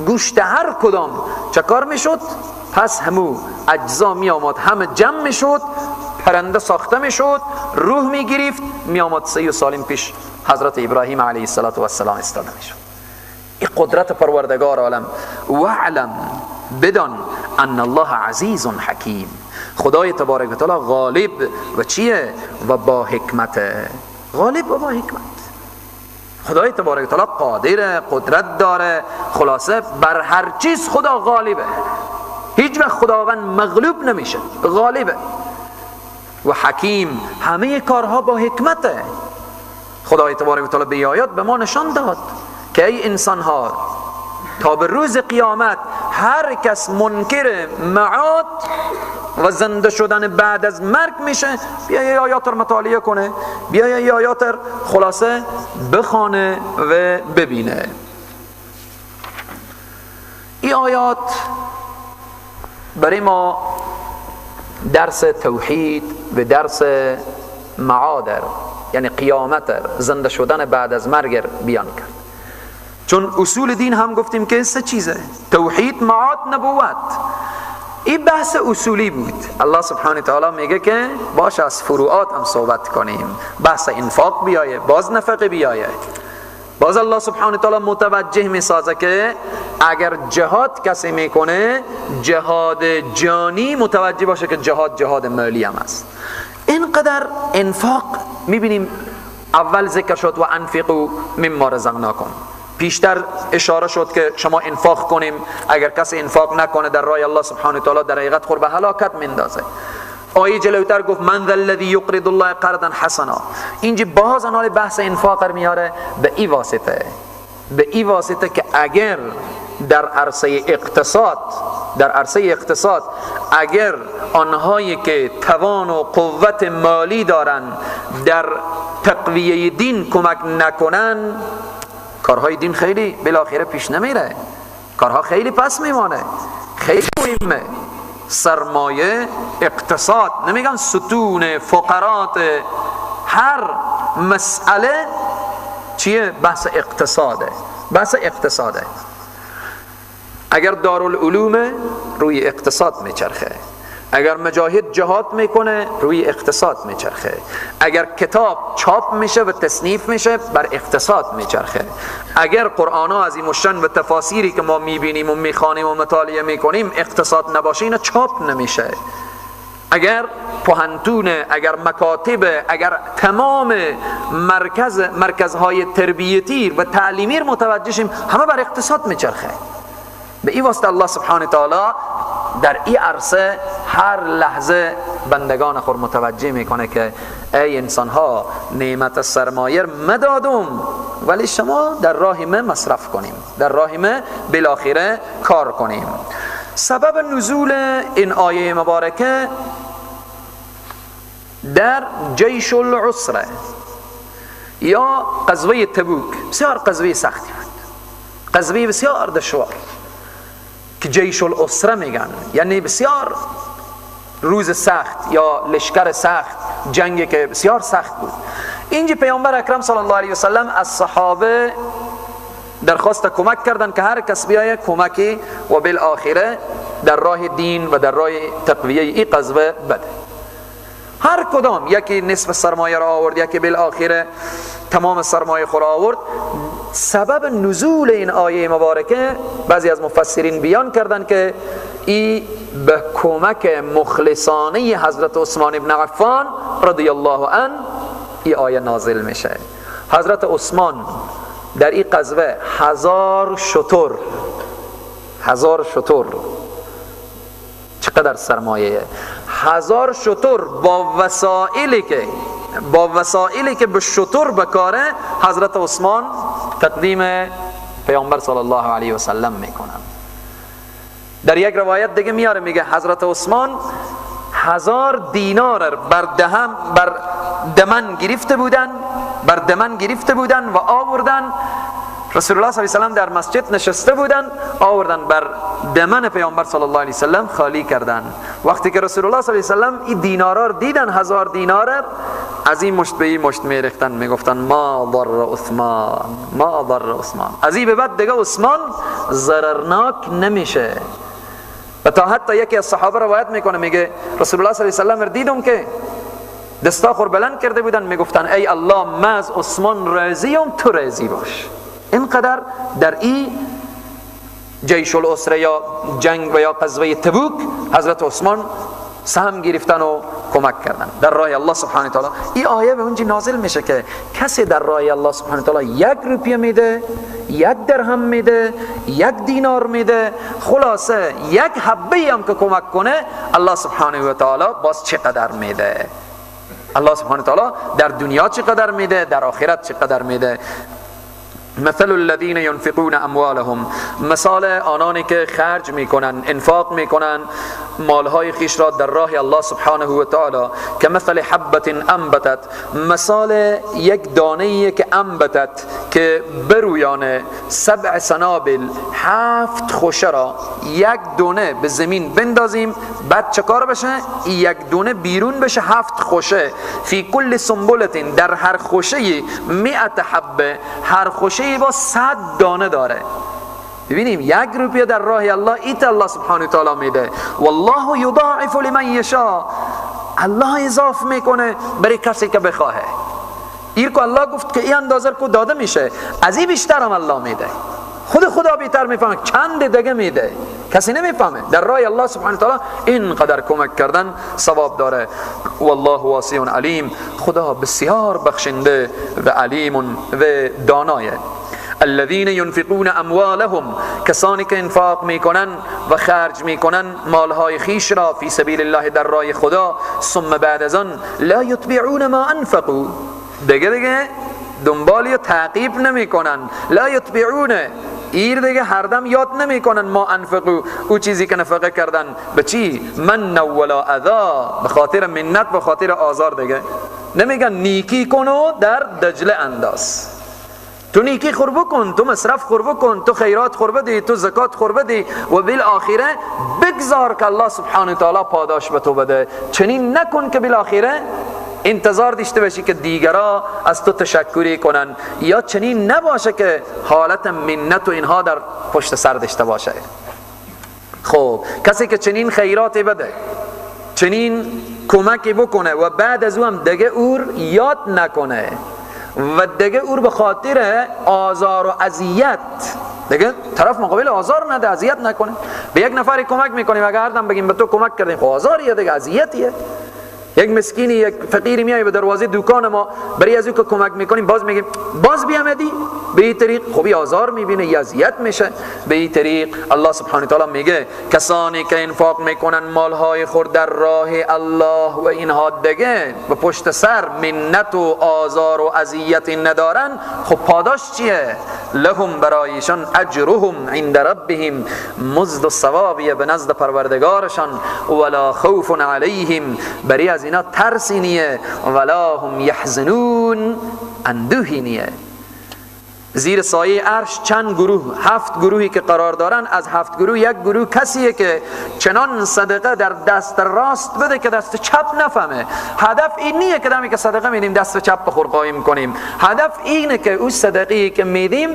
گوشت هر کدام چه کار میشد؟ پس همون اجزا میامد، همه جمع میشد، پرنده ساخته میشد، روح میگرفت، میامد 3 سال پیش حضرت ابراهیم علیه السلام استاده میشد. این قدرت پروردگار عالم. وعلم، بدان، ان الله عزیز حکیم، خدای تبارک و تعالی غالب و چیه؟ و با حکمت. غالب و با حکمت. خدای تبارک و تعالی قادر، قدرت داره، خلاصه بر هر چیز خدا غالبه. هیچ وقت خداوند مغلوب نمیشه، غالبه. و حکیم، همه کارها با حکمته. خدای تبارک و تعالی به آیات به ما نشان داد که ای انسان ها، تا به روز قیامت هر کس منکر معاد و زنده شدن بعد از مرگ میشه، بیا یه آیات رو مطالعه کنه، بیا یه آیات رو خلاصه بخونه و ببینه. این آیات برای ما درس توحید و درس معاد، یعنی قیامت، زنده شدن بعد از مرگ بیان کرد. چون اصول دین هم گفتیم که سه چیزه: توحید، معاد، نبوت. این بحث اصولی بود. الله سبحانه تعالی میگه که باشه از فروعات هم صحبت کنیم، بحث انفاق بیایه، باز نفقه بیایه. باز الله سبحانه تعالی متوجه میسازه که اگر جهاد کسی میکنه، جهاد جانی، متوجه باشه که جهاد مالی هم است. اینقدر انفاق میبینیم اول ذکر شد و انفقوا مما رزقناکم، پیشتر اشاره شد که شما انفاق کنیم. اگر کسی انفاق نکنه در راه الله سبحانه تعالی در حقیقت خود به هلاکت میندازه. آیه جلوتر گفت من ذا الذی یقرض الله قرضا حسنا. اینجا باز انال بحث انفاق رو میاره به این واسطه که اگر در عرصه اقتصاد اگر آنهایی که توان و قوت مالی دارن در تقویه دین کمک نکنن، کارهای دین خیلی بالاخره پیش نمیره، کارها خیلی پس میمانه. خیلی مهمه سرمایه، اقتصاد، نمیگن ستون، فقرات، هر مسئله چیه؟ بحث اقتصاده. اگر دارالعلوم روی اقتصاد میچرخه، اگر مجاهد جهاد میکنه روی اقتصاد میچرخه، اگر کتاب چاپ میشه و تصنیف میشه بر اقتصاد میچرخه، اگر قرآن ها عظیم الشأن و تفاسیری که ما میبینیم و میخوانیم و مطالعه میکنیم اقتصاد نباشه اینا چاپ نمیشه. اگر پوهنتون، اگر مکاتب، اگر تمام مرکزهای تربیتی و تعلیمی متوجه شیم، همه بر اقتصاد میچرخه. به این واسطه الله سبحانه تعالی در این عرصه هر لحظه بندگان خود متوجه میکنه که ای انسان ها، نعمت سرمایه مدادم، ولی شما در راه من مصرف کنیم، در راه من بالاخره کار کنیم. سبب نزول این آیه مبارکه در جیش العسره یا غزوه تبوک، بسیار غزوه سختی بود، غزوه بسیار دشوار که جیش العسره میگن، یعنی بسیار روز سخت یا لشکر سخت، جنگی که بسیار سخت بود. اینجا پیامبر اکرم صلی الله علیه وسلم از صحابه درخواست کمک کردن که هر کس بیایه کمکی و بالاخره در راه دین و در راه تقویه این غزوه بده. هر کدام، یکی نصف سرمایه را آورد، یکی بالاخره تمام سرمایه خود آورد. سبب نزول این آیه مبارکه بعضی از مفسرین بیان کردن که این به کمک مخلصانه حضرت عثمان ابن عفان رضی الله عنه این آیه نازل میشه. حضرت عثمان در این غزوه 1000 شتر، چقدر سرمایه، 1000 شتر با وسائلی که به شتر بکاره حضرت عثمان تقدیم پیامبر صلی الله علیه و سلم میکنن. در یک روایت دیگه میاره میگه حضرت عثمان 1000 دینار بر دمن گرفته بودن و آوردن. رسول الله صلی الله علیه و سلم در مسجد نشسته بودن، آوردن بر دمن پیامبر صلی الله علیه و سلم خالی کردن. وقتی که رسول الله صلی الله علیه و سلم این دینارا رو دیدن، 1000 دینار، از این مشت به این مشت میریختن، میگفتن ما ضر عثمان، از این به بعد دیگه عثمان ضررناک نمیشه. و تا حتی یکی از صحابه روایت میکنه، میگه رسول الله صلی الله علیه و سلم دیدم که دستاخور بلند کرده بودن، میگفتن ای الله من از عثمان راضیم، تو راضی باش. اینقدر در این جیش العسره یا جنگ و یا غزوه تبوک حضرت عثمان سهم گرفتن و کمک کردن در راه الله سبحانه و تعالی. این آیه به اونجا نازل میشه که کسی در راه الله سبحانه و تعالی 1 روپیه میده، 1 درهم میده، 1 دینار میده، خلاصه 1 حبه هم که کمک کنه، الله سبحانه و تعالی باز چقدر میده. الله سبحانه و تعالی در دنیا چقدر میده، در آخرت چقدر میده. مثل الذين ينفقون اموالهم، مثال آنانی که خرج میکنن، انفاق میکنن مالهای خیش را در راه الله سبحانه و تعالی، که مثل حبت انبتت، مثال یک دانه‌ای که انبتت که برویانه 7 سنابل 7 خوشه را، 1 دونه به زمین بندازیم بعد چه کار بشه؟ 1 دونه بیرون بشه 7 خوشه، فی کل سنبلت، در هر خوشه 100 حبه، هر خوشه با 100 دانه داره. ببینیم 1 روپیه در راه الله ایت الله سبحانه و تعالی میده. والله یضاعف لمن یشاء، الله اضافه میکنه برای کسی که بخواهه. این که الله گفت که این اندازه کو داده میشه، از این بیشتر هم الله میده. خدا بیشتر میفهمه چند دیگه میده، کسی نمیفهمه. در راه الله سبحانه و تعالی اینقدر کمک کردن ثواب داره. والله واسع علیم، خدا بسیار بخشنده و علیم و دانایه. الذين ينفقون اموالهم، کسانی که انفاق میکنن و خرج میکنن مالهای خیش را فی سبیل الله در راه خدا، ثم بعد از آن لا یتبعون ما انفقوا، دیگه دنبال یا تعقیب نمیکنن، لا یتبعون، ایر دیگه هر دم یاد نمیکنن ما انفقو، او چیزی که نفقه کردن به چی؟ من ولا اذا، به خاطر منت و خاطر آزار. دیگه نمیگن نیکی کنو در دجله انداز، تو نیکی خور بکن، تو مصرف خور بکن، تو خیرات خور بده، تو زکات خور بده و بالاخره بگذار که الله سبحانه و تعالی پاداش به تو بده. چنین نکن که بالاخره انتظار داشته باشی که دیگرا از تو تشکری کنن، یا چنین نباشه که حالت منت و اینها در پشت سر داشته باشه. خب کسی که چنین خیراتی بده، چنین کمکی بکنه و بعد از او هم دیگه اور یاد نکنه و دیگه اور به خاطر آزار و اذیت، دیگه طرف مقابل آزار نده، اذیت نکنه. به یک نفری کمک میکنیم، اگر هر دم بگیم به تو کمک کردیم، خب آزاریه دیگه، اذیتیه. یک مسکینی، یک فقیری میای به دروازه دکان ما، برای از او که کمک میکنیم باز میگیم باز بیامدی، به این طریق خوبی آزار میبینه یا اذیت میشه. به این طریق الله سبحانه و تعالی میگه کسانی که انفاق میکنن مالهای خود در راه الله و اینها دیگه به پشت سر منت و آزار و اذیت ندارن، خب پاداش چیه؟ لهم، برایشان، اجرهم عند ربهم، مزد و ثوابی به نزد پروردگارشان، ولا خوف علیهم، برای از اینا ترسی نیه، ولا هم یحزنون، اندوهی نیه. زیر سایه عرش چند گروه، 7 گروهی که قرار دارن، از 7 گروه یک گروه کسیه که چنان صدقه در دست راست بده که دست چپ نفهمه. هدف این نیه که دمی که صدقه میدیم دست چپ بخور قایم کنیم، هدف اینه که او صدقی که میدیم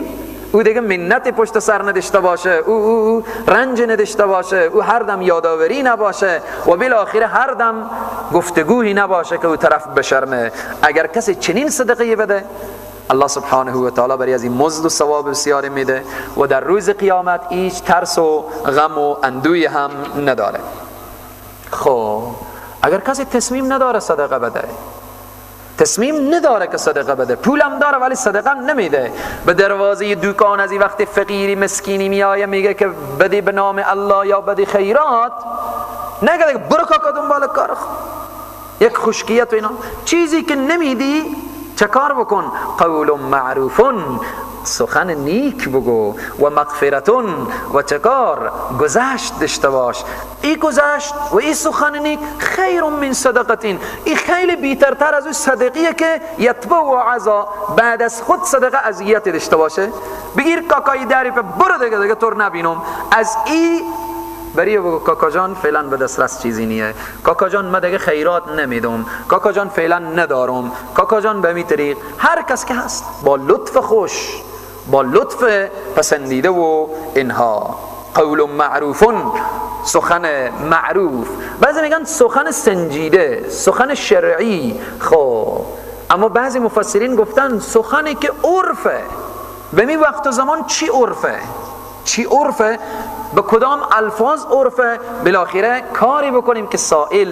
او دیگه منت پشت سر نداشته باشه، او رنج نداشته باشه، او هر دم یادآوری نباشه و بالاخره هر دم گفتگویی نباشه که او طرف بشرمه. اگر کسی چنین صدقه بده، الله سبحانه و تعالی برای از این مزد و ثواب بسیار میده و در روز قیامت هیچ ترس و غم و اندوی هم نداره. خب اگر کسی تصمیم نداره صدقه بده، تصمیم نداره که صدقه بده، پولم داره ولی صدقه نمیده، به دروازه دکان از این وقت فقیری مسکینی میایه میگه که بدی به نام الله یا بدی خیرات، نگه برو کاکا دنبال کار، یک خشکیت و اینا، چیزی که نمیدی چه کار بکن؟ قول معروفون، سخن نیک بگو، و مغفرتون، و چه کار؟ گذشت داشته باش. این گذشت و این سخن نیک خیر من صدقتین، این خیلی بیترتر از اون صدقیه که یتبع و عزا، بعد از خود صدقه اذیت داشته باشه. بگیر کاکای دری پر برو دیگه طور نبینم، از این بری بگو کاکا جان فعلا به دسترس چیزی نیه، کاکا جان من دیگه خیرات نمیدم، کاکا جان فعلا ندارم، کاکا جان به می طریق. هر کس که هست با لطف خوش، با لطف پسندیده و اینها. قول معروفون، سخن معروف، بعضی میگن سخن سنجیده، سخن شرعی. خب اما بعضی مفسرین گفتن سخنی که عرفه. به می وقت و زمان چی عرفه؟ چی عرفه؟ به کدام الفاظ عرفه، بالاخره کاری بکنیم که سائل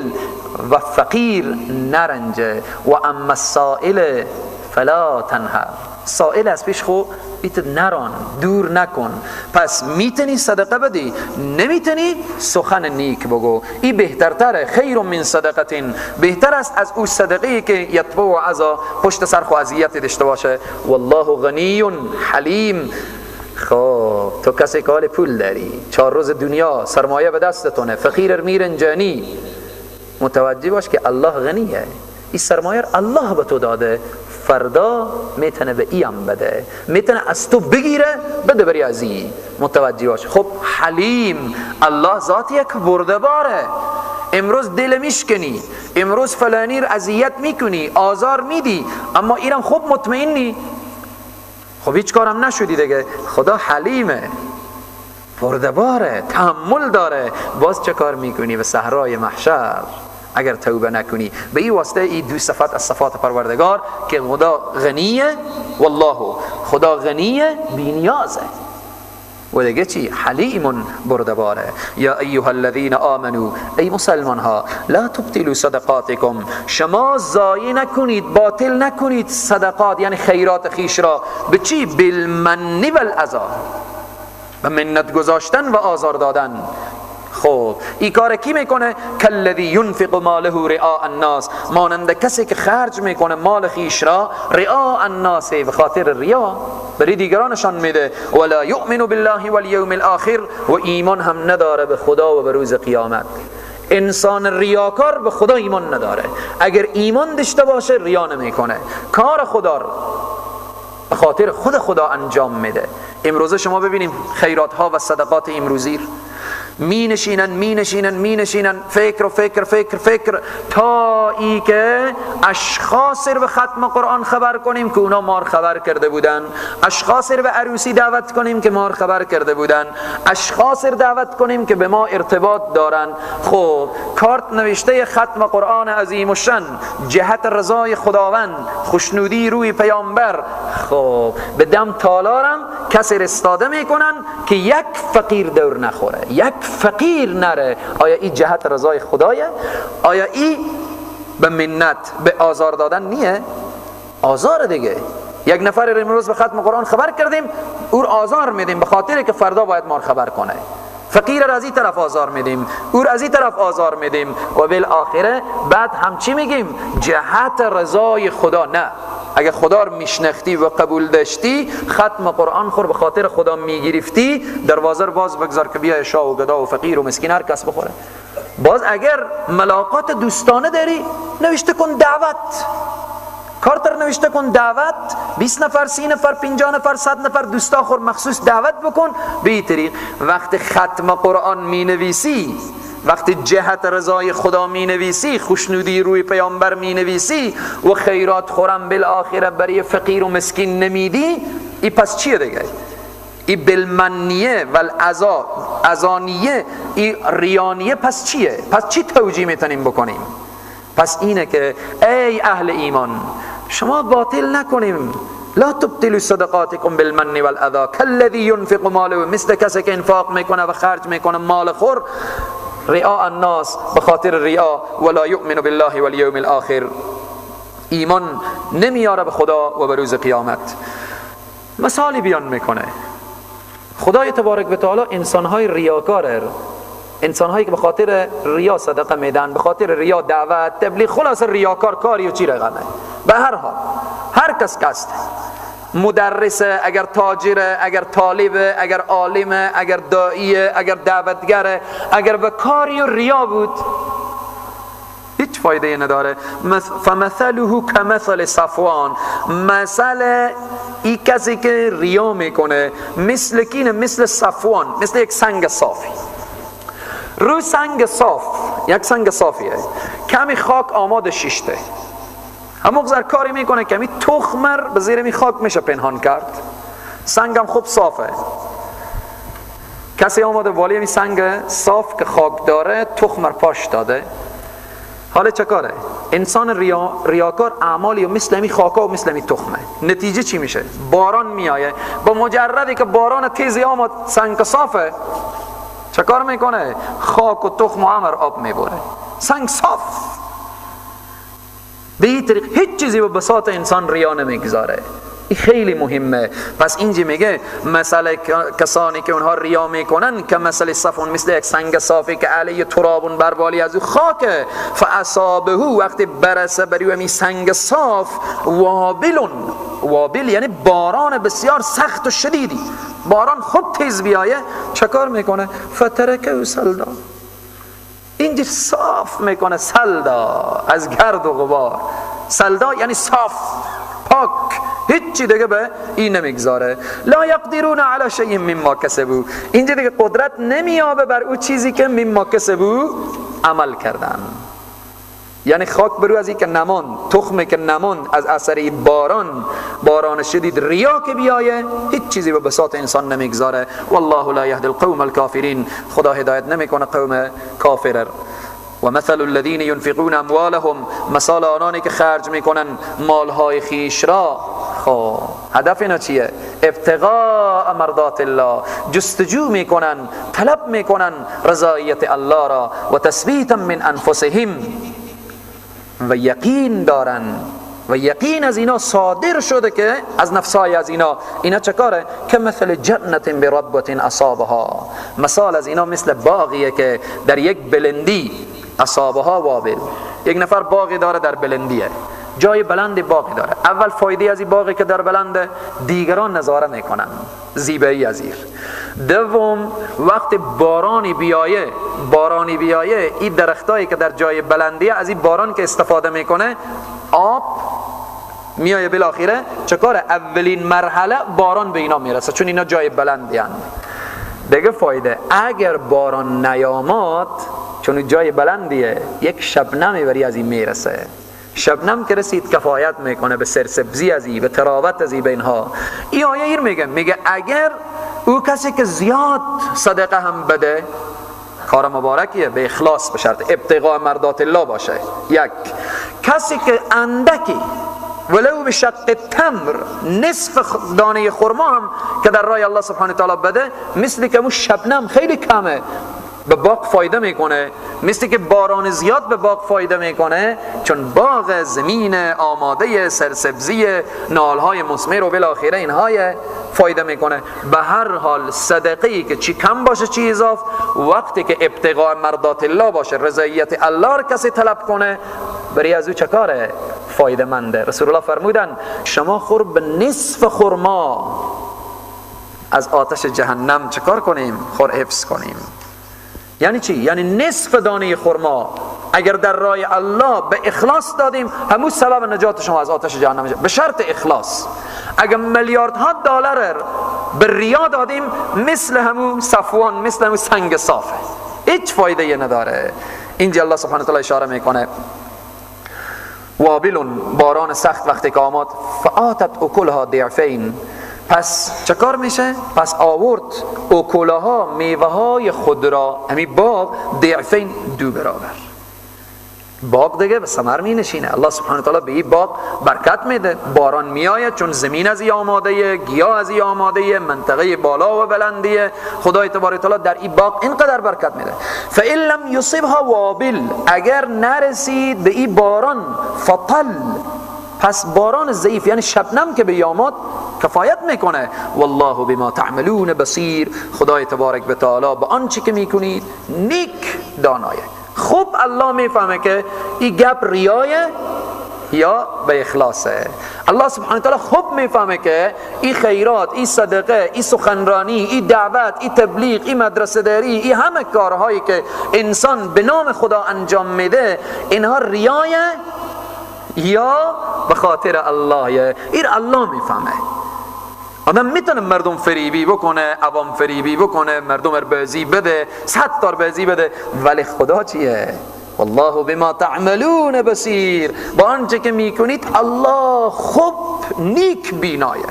و فقیر نرنجه. و اما السائل فلا تنهر، سائل از پیش خو بیت نران، دور نکن. پس میتونی صدقه بدی، نمیتونی سخن نیک بگو. این بهترتره. خیر من صدقه، بهتر است از او صدقه که یتبع و عزا، پشت سر خو اذیت داشته باشه. والله غنی حلیم. خب تو کسی که حال پول داری، 4 روز دنیا سرمایه به دستتونه، فقیر میرنجانی، متوجه باش که الله غنیه. این سرمایه الله به تو داده، فردا میتونه به ایم بده، میتونه از تو بگیره بده بری از این. متوجه باش. خب حلیم، الله ذاتیه که بردباره. امروز دل میشکنی، امروز فلانی رو اذیت میکنی، آزار میدی، اما اینم خوب مطمئنی، خب هیچ کارم نشدی دیگه. خدا حلیمه، بردباره، تحمل داره. باز چه کار میکنی به صحرای محشر اگر توبه نکنی؟ به این واسطه این 2 صفت از صفات پروردگار که خدا غنیه، والله خدا غنیه بی‌نیازه، و دیگه چی؟ حلیم، بردباره. یا ایها الذین آمنو، ای مسلمان ها، لا تبطلوا صدقاتکم، شما ضایع نکنید، باطل نکنید صدقات یعنی خیرات خیش را. به چی؟ بالمن والأذی، به منت گذاشتن و آزار دادن. خب این کار کی میکنه؟ کالذی ینفق ماله رئاء الناس، مانند کسی که خرج میکنه مال خیش را رئاء الناس، به خاطر ریا، برای دیگرانشان میده. ولا یؤمن بالله والیوم الاخر، و ایمان هم نداره به خدا و به روز قیامت. انسان ریاکار به خدا ایمان نداره. اگر ایمان داشته باشه ریا نمیکنه، کار خدا را به خاطر خود خدا انجام میده. امروزه شما ببینیم خیرات ها و صدقات امروزی می نشینن فکر تا ای که اشخاص رو به ختم قرآن خبر کنیم که اونا مار خبر کرده بودن، اشخاص رو به عروسی دعوت کنیم که مار خبر کرده بودن، اشخاص رو دعوت کنیم که به ما ارتباط دارن. خب کارت نوشته ختم قرآن عظیم الشان، جهت رضای خداوند، خوشنودی روی پیامبر. خب به دم تالارم کسی رستاده میکنن که یک فقیر دور نخوره، یک فقیر نره. آیا این جهت رضای خدایه؟ آیا این به منت، به آزار دادن نیه؟ آزار دیگه. یک نفر رو امروز به ختم قرآن خبر کردیم، او آزار میدیم به خاطر که فردا باید ما خبر کنه. فقیر را از این طرف آزار میدیم، او را از این طرف آزار میدیم، و بالاخره بعد هم چی میگیم؟ جهت رضای خدا نه. اگه خدا رو میشناختی و قبول داشتی، ختم قرآن خور به خاطر خدا میگرفتی، دروازه رو باز بگذار که بیا شاه و گدا و فقیر و مسکین هر کس بخوره. باز اگر ملاقات دوستانه داری، نوشته کن دعوت، کارتر نوشته کن دعوت، 20 نفر، 30 نفر، 50 نفر، 100 نفر دوستا خور مخصوص دعوت بکن. به این طریق وقت ختم قرآن می نویسی، وقتی جهت رضای خدا می نویسی، خوشنودی روی پیامبر می نویسی و خیرات خورم بالاخره برای فقیر و مسکین نمیدی، این پس چیه دیگه؟ این بالمنیه والعزا، ازانیه، این ریانیه، پس چیه؟ پس چی توجیه میتونیم بکنیم؟ پس اینه که ای اهل ایمان، شما باطل نکنیم. لا تبطلوا صدقاتكم بالمن والأذى كالذي ينفق ماله، مثل کسی که انفاق میکنه و خرج میکنه مال خور رئاء الناس، به خاطر ریا. ولا یؤمن بالله والیوم الاخر، ایمان نمیاره به خدا و به روز قیامت. مثالی بیان میکنه خدای تبارک و تعالی انسانهای ریاکار، انسانهایی که به خاطر ریا صدقه میدن، به خاطر ریا دعوت، تبلیغ، خلاص ریاکار، کاری و چی رقمه. به هر حال هر کس کست، مدرسه، اگر تاجره، اگر طالبه، اگر عالمه، اگر داعیه، اگر دعوتگره، اگر به کاری و ریا بود هیچ فایده نداره. فمثله کمثل صفوان، مثل این کسی که ریا میکنه مثل کینه؟ مثل صفوان، مثل یک سنگ صافی. رو سنگ صاف، یک سنگ صافیه، کمی خاک آماده شیشته، همون قدر کاری میکنه کمی تخمر به زیر می خاک میشه پنهان کرد. سنگم خوب صافه، کسی آماده والی می سنگ صاف که خاک داره تخمر پاش داده. حالا چه کاره؟ انسان ریاکار اعمالی و مثل می خاکا و مثل می تخمه. نتیجه چی میشه؟ باران میایه، با مجردی که باران تیزی آمد سنگ صافه، چه کار میکنه؟ خاک و تخم و همر آب میبره، سنگ صاف. به این طریق هیچ چیزی به بساط انسان ریا نمیگذاره. این خیلی مهمه. پس اینجا میگه مثل کسانی که اونها ریا میکنن که مثل صفون، مثل یک سنگ صافی که علیه ترابون بر بالی از او خاکه، فاصابه وقتی برسه بری همی سنگ صاف وابل یعنی باران بسیار سخت و شدیدی، باران خوب تیز بیایه، چه کار میکنه؟ فترکه سلدا، اینجا صاف میکنه، سلدا از گرد و غبار. سلدا یعنی صاف، پاک، هیچی دیگه به این نمیگذاره. لا یقدرون علی شیء مما کسبوا، اینجا دیگه قدرت نمیابه بر او چیزی که مما کسبوا عمل کردن. یعنی خاک برو از این که نمان، تخمه که نمان از اثر باران شدید، ریا که بیایه، هیچ چیزی به بساط انسان نمیگذاره. والله لا یهدی القوم الکافرین، خدا هدایت نمیکنه قوم کافر. و مثل الذین ينفقون اموالهم، مثال آنانی که خرج میکنن مالهای خیش را، خب هدف اینا چیه؟ ابتغاء مرضات الله، جستجو میکنن، طلب میکنن رضایت الله را، و تثبیتا من انفسهم، و یقین دارن، و یقین از اینا صادر شده که از نفسای از اینا چه کاره؟ که مثل جنت بربوت اصابها، مثال از اینا مثل باغیه که در یک بلندی، اصابها وابل، یک نفر باغی داره در بلندیه، جای بلندی باغی داره. اول فایده از این باغی که در بلنده، دیگران نظاره میکنن زیبایی از این. دوم وقت بارانی بیایه این درختایی که در جای بلندیه از این باران که استفاده میکنه، آب میایه بالاخره چه کاره؟ اولین مرحله باران به اینا میرسه، چون اینا جای بلندی هستند. دیگه فایده اگر باران نیامد، چون جای بلندیه، یک شبنمی بری از این میرسه. شبنم که رسید کفایت میکنه به سرسبزی از این، به تراوت از این، به اینها. این آیه ایر میگه اگر او کسی که زیاد صدقه هم بده، کار مبارکیه، به اخلاص، به شرط ابتغاء مرضات الله باشه. یک کسی که اندکی ولو به شق تمر، نصف دانه خرما هم که در راه الله سبحانه تعالی بده، مثل که اون شبنم خیلی کمه، به باغ فایده میکنه، مثل که باران زیاد به باغ فایده میکنه، چون باغ زمین آماده سرسبزی، نالهای مثمر و بالاخره اینهای فایده میکنه. به هر حال صدقه‌ای که چی کم باشه چی اضاف، وقتی که ابتغاء مرضات الله باشه، رضایت الله را کسی طلب کنه، برای از او چه کاره؟ فایده منده. رسول الله فرمودن شما خور به نصف خرما از آتش جهنم چه کار کنیم؟ خور حفظ کنیم. یعنی چی؟ یعنی نصف دانه خرما اگر در راه الله به اخلاص دادیم، همون سبب نجات شما از آتش جهنم میشه، به شرط اخلاص. اگر میلیاردها دلار به ریا دادیم، مثل همون صفوان، مثل همون سنگ صافه، هیچ فایده ای نداره. اینجا الله سبحانه تعالی اشاره میکنه وابلون، باران سخت وقتی که آمد، فآتت اکلها ضعفین، پس چه کار میشه؟ پس آورد اکلها، میوه های خود را، همین باغ، ضعفین، دو برابر. باغ دیگه به ثمر می نشینه. الله سبحانه تعالی به این باغ برکت میده، باران میآید چون زمین از این آماده، گیاه از این آماده، منطقه بالا و بلندیه. خدای تبارک تعالی در این باغ اینقدر برکت میده. فإن لم یصبها وابل، اگر نرسید به این باران، فطل، پس باران ضعیف یعنی شبنم که به یامات کفایت میکنه. والله بما تعملون بصیر، خدای تبارک و تعالی به آنچه که میکنید نیک دانایه. خوب الله میفهمه که این گپ ریایه یا به اخلاصه. الله سبحانه تعالی خوب میفهمه که این خیرات، این صدقه، این سخنرانی، این دعوت، این تبلیغ، این مدرسه داری، این همه کارهایی که انسان به نام خدا انجام میده، اینها ریایه یا به خاطر اللهه. این الله میفهمه. آدم میتونه مردم فریبی بکنه، عوام فریبی بکنه، مردم بازی بده، 100 تا بازی بده، ولی خدا چیه؟ والله بما تعملون بصیر، با آنچه که میکنید الله خوب نیک بینایه،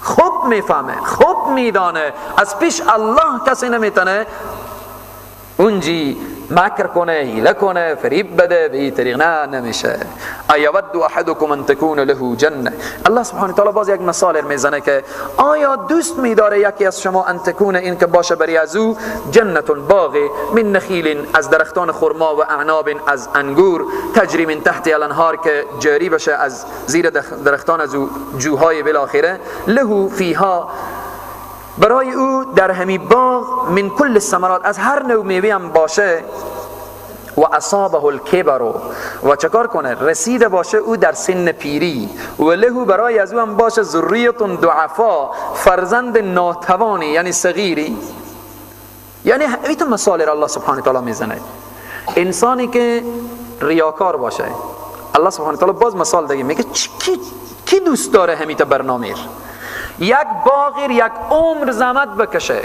خوب میفهمه، خوب میدانه. از پیش الله کسی نمیتونه اونجی مکر کنه، حیله کنه، فریب بده، به این طریق نه، نمیشه. ایود احدکم ان تکون له جنه. الله سبحانه و تعالی باز یک مثال میزنه که آیا دوست میداره یکی از شما ان تکون، این که باشه بری از او جنتون باغ من نخیل، از درختان خرما، و اعناب، از انگور، تجری من تحت الانهار، که جاری بشه از زیر درختان از او جوهای بالاخره، له فیها، برای او در همی باغ، من کل الثمرات، از هر نوع میوه هم باشه، و اصابه الکبر، و چکار کنه رسیده باشه او در سن پیری، و له برای از او هم باشه ذریت ضعفا، فرزند ناتوانی یعنی صغیری. یعنی این مثال الله سبحانه تعالی میزنه. انسانی که ریاکار باشه، الله سبحانه تعالی باز مثال دیگه میگه کی دوست داره همیت برنامه یک باغیر یک عمر زحمت بکشه،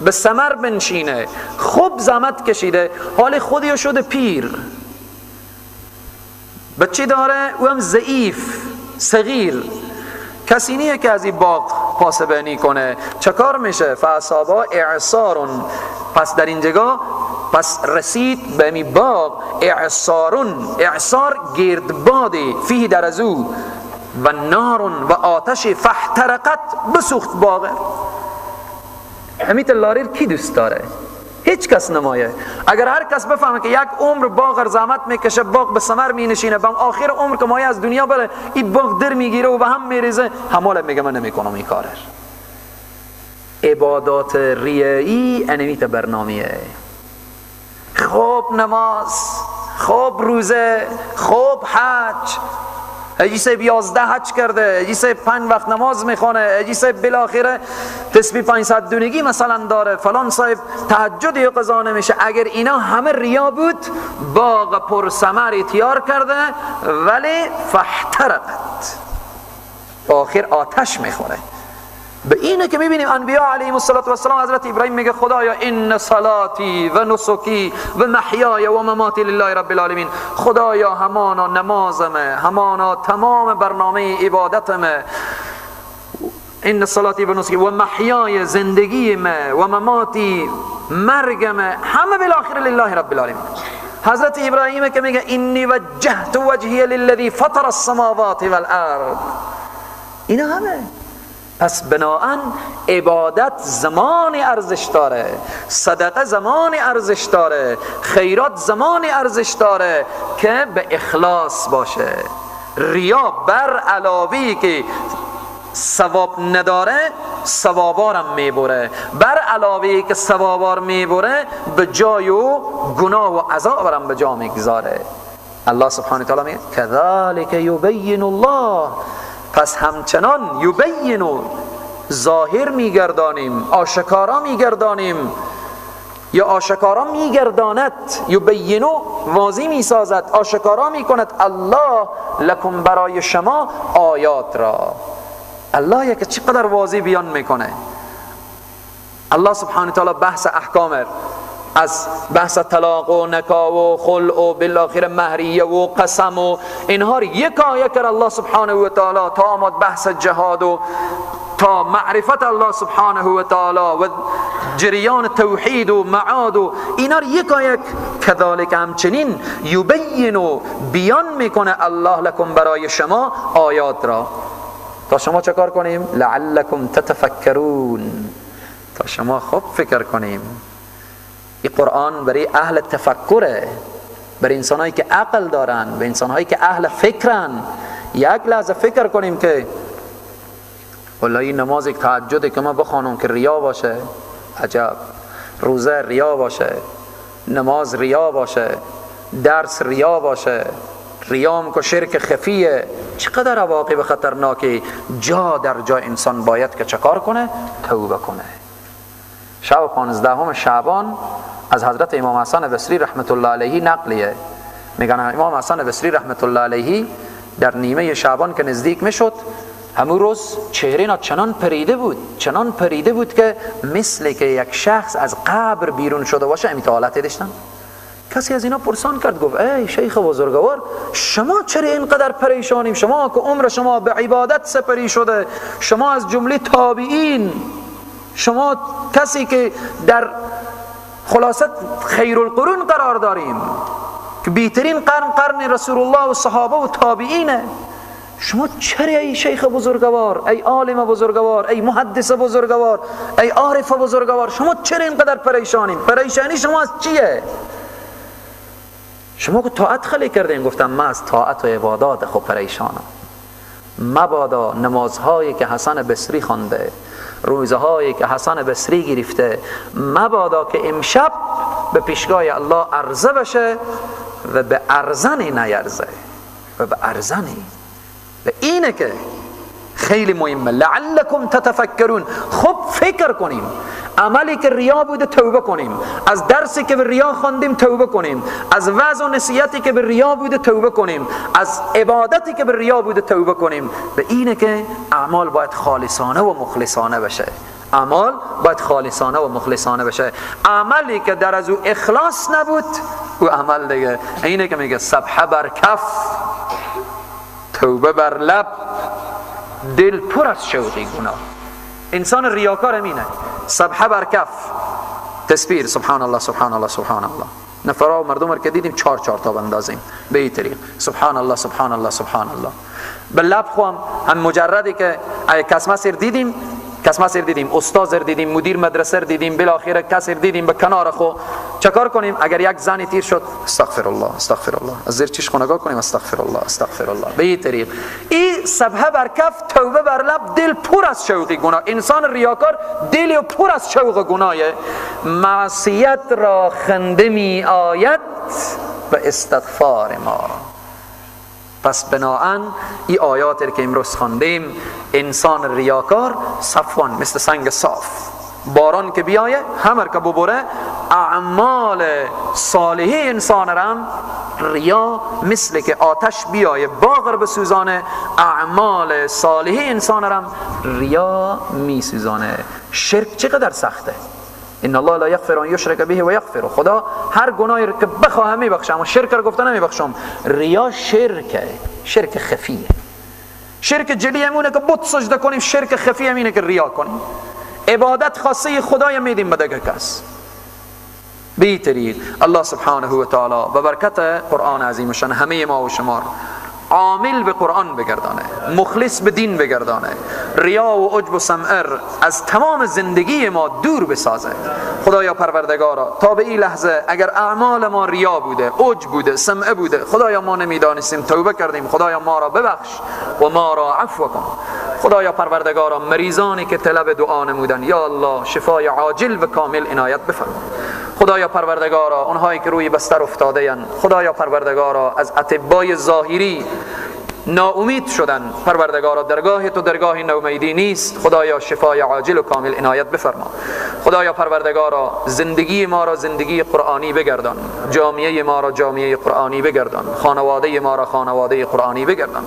به ثمر بنشینه، خوب زحمت کشیده، حال خودی شده پیر، بچه داره او هم ضعیف صغیر، کسی نیه که از این باغ پاسبانی کنه، چکار میشه؟ فاصابا اعصار، پس در این جگاه پس رسید به می باغ اعصار گردبادی، فیه در از او، و نارون و آتش، فاحترقت بسوخت باغ. همیت لاریر کی دوست داره؟ هیچ کس نمایه. اگر هر کس بفهمه که یک عمر باغ زحمت میکشه، باغ به ثمر مینشینه، به آخر عمر که مایه از دنیا بره این باغ در میگیره و به هم میریزه، همال میگه من نمیکنم این کاره. عبادات ریایی انمیت برنامه‌ای، خوب نماز، خوب روزه، خوب حج، اجیسه 11 حج کرده، اجیسه 5 وقت نماز میخونه، اجیسه بالاخره تسبیح 500 دونگی مثلا داره، فلان صاحب تهجد قضا نمیشه. اگر اینا همه ریا بود، باغ پر ثمر تیار کرده ولی فاحترقت، آخر آتش میخوره. به اینه که میبینیم انبیاء علیهم السلام، حضرت ابراهیم میگه خدایا ان صلاتی و نسکی و محیای و مماتی لله رب العالمین، خدایا همانا نمازمه، همانا تمام برنامه عبادتمه، ان صلاتی و نسکی و محیای زندگیمه و مماتی مرگمه، همه بالاخره لله رب العالمین. حضرت ابراهیم که میگه انی وجهت وجهی للذی فطر السماوات والارض، اینا همه. پس بناهن عبادت زمان ارزش داره، صدقه زمان ارزش داره، خیرات زمان ارزش داره که به اخلاص باشه. ریا بر علاوه‌ای که ثواب نداره، ثوابارم میبره، بر علاوه‌ای که ثوابار میبره، به جای و گناه و عذابرم به جا میگذاره. الله سبحانه تعالی میگه کذالک یبین الله، پس همچنان یبینو ظاهر میگردانیم، آشکارا میگردانیم، یا آشکارا میگرداند، یبینو واضح میسازد، آشکارا میکند الله لکم برای شما آیات را. الله یک چقدر واضح بیان میکنه. الله سبحانه تعالی بحث احکام، از بحث طلاق و نکاح و خلع و بالاخره مهریه و قسم و اینها رو یک کرد الله سبحانه و تعالی، تا آمد بحث جهاد و تا معرفت الله سبحانه و تعالی و جریان توحید و معاد و اینا رو یک کذالک همچنین یبین و بیان میکنه الله لکم برای شما آیات را، تا شما چه کار کنیم؟ لعلکم تتفکرون، تا شما خوب فکر کنیم. این قرآن برای اهل تفکره، برای انسانهایی که عقل دارن، برای انسانهایی که اهل فکرن. یک لحظه فکر کنیم که والله این نماز یک تهجد که ما بخوانم که ریا باشه، عجب. روزه ریا باشه، نماز ریا باشه، درس ریا باشه، ریام که شرک خفیه، چقدر عواقب خطرناکی. جا در جا انسان باید که چکار کنه؟ توبه کنه. شب 15 شعبان از حضرت امام حسن بصری رحمت الله علیه نقلیه، میگن امام حسن بصری رحمت الله علیه در نیمه شعبان که نزدیک میشد، همون روز چهره چنان پریده بود که مثل که یک شخص از قبر بیرون شده باشه. امیت حالت داشتن. کسی از اینا پرسان کرد، گفت ای شیخ بزرگوار، شما چرا اینقدر پریشانیم؟ شما که عمر شما به عبادت سپری شده، شما از جمله تابعین، شما کسی که در خلاصت خیر القرون قرار داریم که بهترین قرن رسول الله و صحابه و تابعینه. شما چرا ای شیخ بزرگوار، ای عالم بزرگوار، ای محدث بزرگوار، ای عارف بزرگوار، شما چرا اینقدر پریشانین؟ پریشانی شما از چیه؟ شما که طاعت خلی کردین. گفتم من از طاعت و عبادات خود پریشانم. مبادا نمازهایی که حسن بصری خوانده، روزهایی که حسن بصری گرفته، مبادا که امشب به پیشگاه الله عرضه بشه و به ارزنی نیرزه و به ارزنی. و اینه که خیلی مهمه. لعلکم تتفکرون. خب فکر کنیم. عملی که ریا بوده توبه کنیم، از درسی که به ریا خواندیم توبه کنیم، از وعظ و نصیحتی که به ریا بوده توبه کنیم، از عبادتی که به ریا بوده توبه کنیم. به اینه که اعمال باید خالصانه و مخلصانه بشه. اعمال باید خالصانه و مخلصانه بشه. عملی که در از او اخلاص نبود او عمل دیگه. اینه که میگه سبحه بر کف، توبه بر لب، دل پر از شوقی گناه. انسان ریاکار امینه. سبحه بر کف، تسبیح سبحان الله سبحان الله سبحان الله. نفرا و مردم که دیدیم 4 تا بندازیم به این طریق سبحان الله سبحان الله سبحان الله. به لب خوام هم مجردی که کسمه سر دیدیم، استاد دیدیم، مدیر مدرسه دیدیم، بالاخره کسی دیدیم به کنار خو چکار کنیم؟ اگر یک زنی تیر شد استغفر الله استغفر الله، از زیر چشم نگاه کنیم استغفر الله استغفر الله. به این طریق این سبحه بر کف، توبه بر لب، دل پر از شوق گناه. انسان ریاکار دل پر از شوق گناه. معصیت را خنده می آید به استغفار ما. پس بناهن این آیاتی که امروز خواندیم، انسان ریاکار صفوان مثل سنگ صاف، باران که بیایه همر که ببره اعمال صالحی انسان رم ریا مثل که آتش بیایه باغر بسوزانه، اعمال صالحی انسان رم ریا می سوزانه. شرک چقدر سخته. ان الله لا یغفر ان یشرک به و یغفر. خدا هر گناهی که بخواه میبخشه، اما شرک رو گفته نمیبخشم. ریا شرکه، شرک خفیه. شرک جلی همونه که بت سجده کنیم، شرک خفی همینه که ریا کنیم. عبادت خاصه خدای میدیم به دیگر کس. به این طریق الله سبحانه و تعالی به برکت قرآن عظیم شان همه ما و شما عامل به قرآن بگردانه، مخلص به دین بگردانه، ریا و عجب و سمعر از تمام زندگی ما دور بسازه. خدایا پروردگارا تا به این لحظه اگر اعمال ما ریا بوده، عجب بوده، سمعه بوده، خدایا ما نمیدانستیم، توبه کردیم، خدایا ما را ببخش و ما را عفو کن. خدایا پروردگارا مریضانی که طلب دعا نمودن، یا الله شفای عاجل و کامل عنایت بفرما. خدایا پروردگارا اونهایی که روی بستر افتاده اند، خدایا پروردگارا از اطبای ظاهری ناامید شدن، پروردگارا درگاه تو درگاه نومیدی نیست، خدایا شفای عاجل و کامل عنایت بفرما. خدایا پروردگارا زندگی ما را زندگی قرآنی بگردان، جامعه ما را جامعه قرآنی بگردان، خانواده ما را خانواده قرآنی بگردان.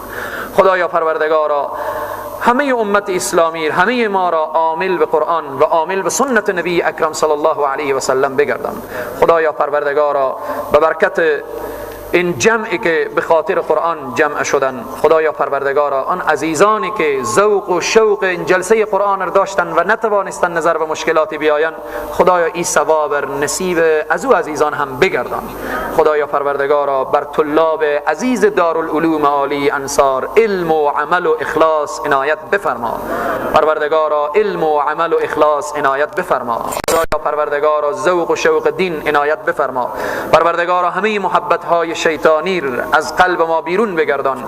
خدایا پروردگارا همه امت اسلامی، همه ما را عامل به قرآن و عامل به سنت نبی اکرم صلی الله علیه و سلم بگردان. خدایا پروردگارا به برکت این جمعی که به خاطر قرآن جمع شدن، خدایا پروردگارا آن عزیزانی که ذوق و شوق این جلسه قرآن را داشتن و نتوانستن نظر به مشکلاتی بیاین، خدایا این ثواب نصیب از او عزیزان هم بگردان. خدایا پروردگارا بر طلاب عزیز دارالعلوم عالی انصار علم و عمل و اخلاص عنایت بفرما. پروردگارا علم و عمل و اخلاص عنایت بفرما. خدایا پروردگارا ذوق و شوق دین عنایت بفرما. پروردگارا همه محبت های شیطانی از قلب ما بیرون بگردان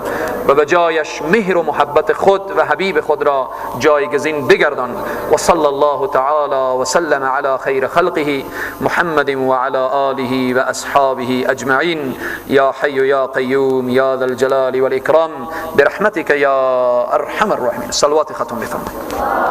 و به جایش مهر و محبت خود و حبیب خود را جایگزین بگردان. و صلی الله تعالی و سلم علی خیر خلقه محمد و علی آله و اصحابه اجمعین. یا حی یا قیوم یا ذا الجلال والاکرام برحمتک یا ارحم الراحمین. صلوات ختم بفرمایید.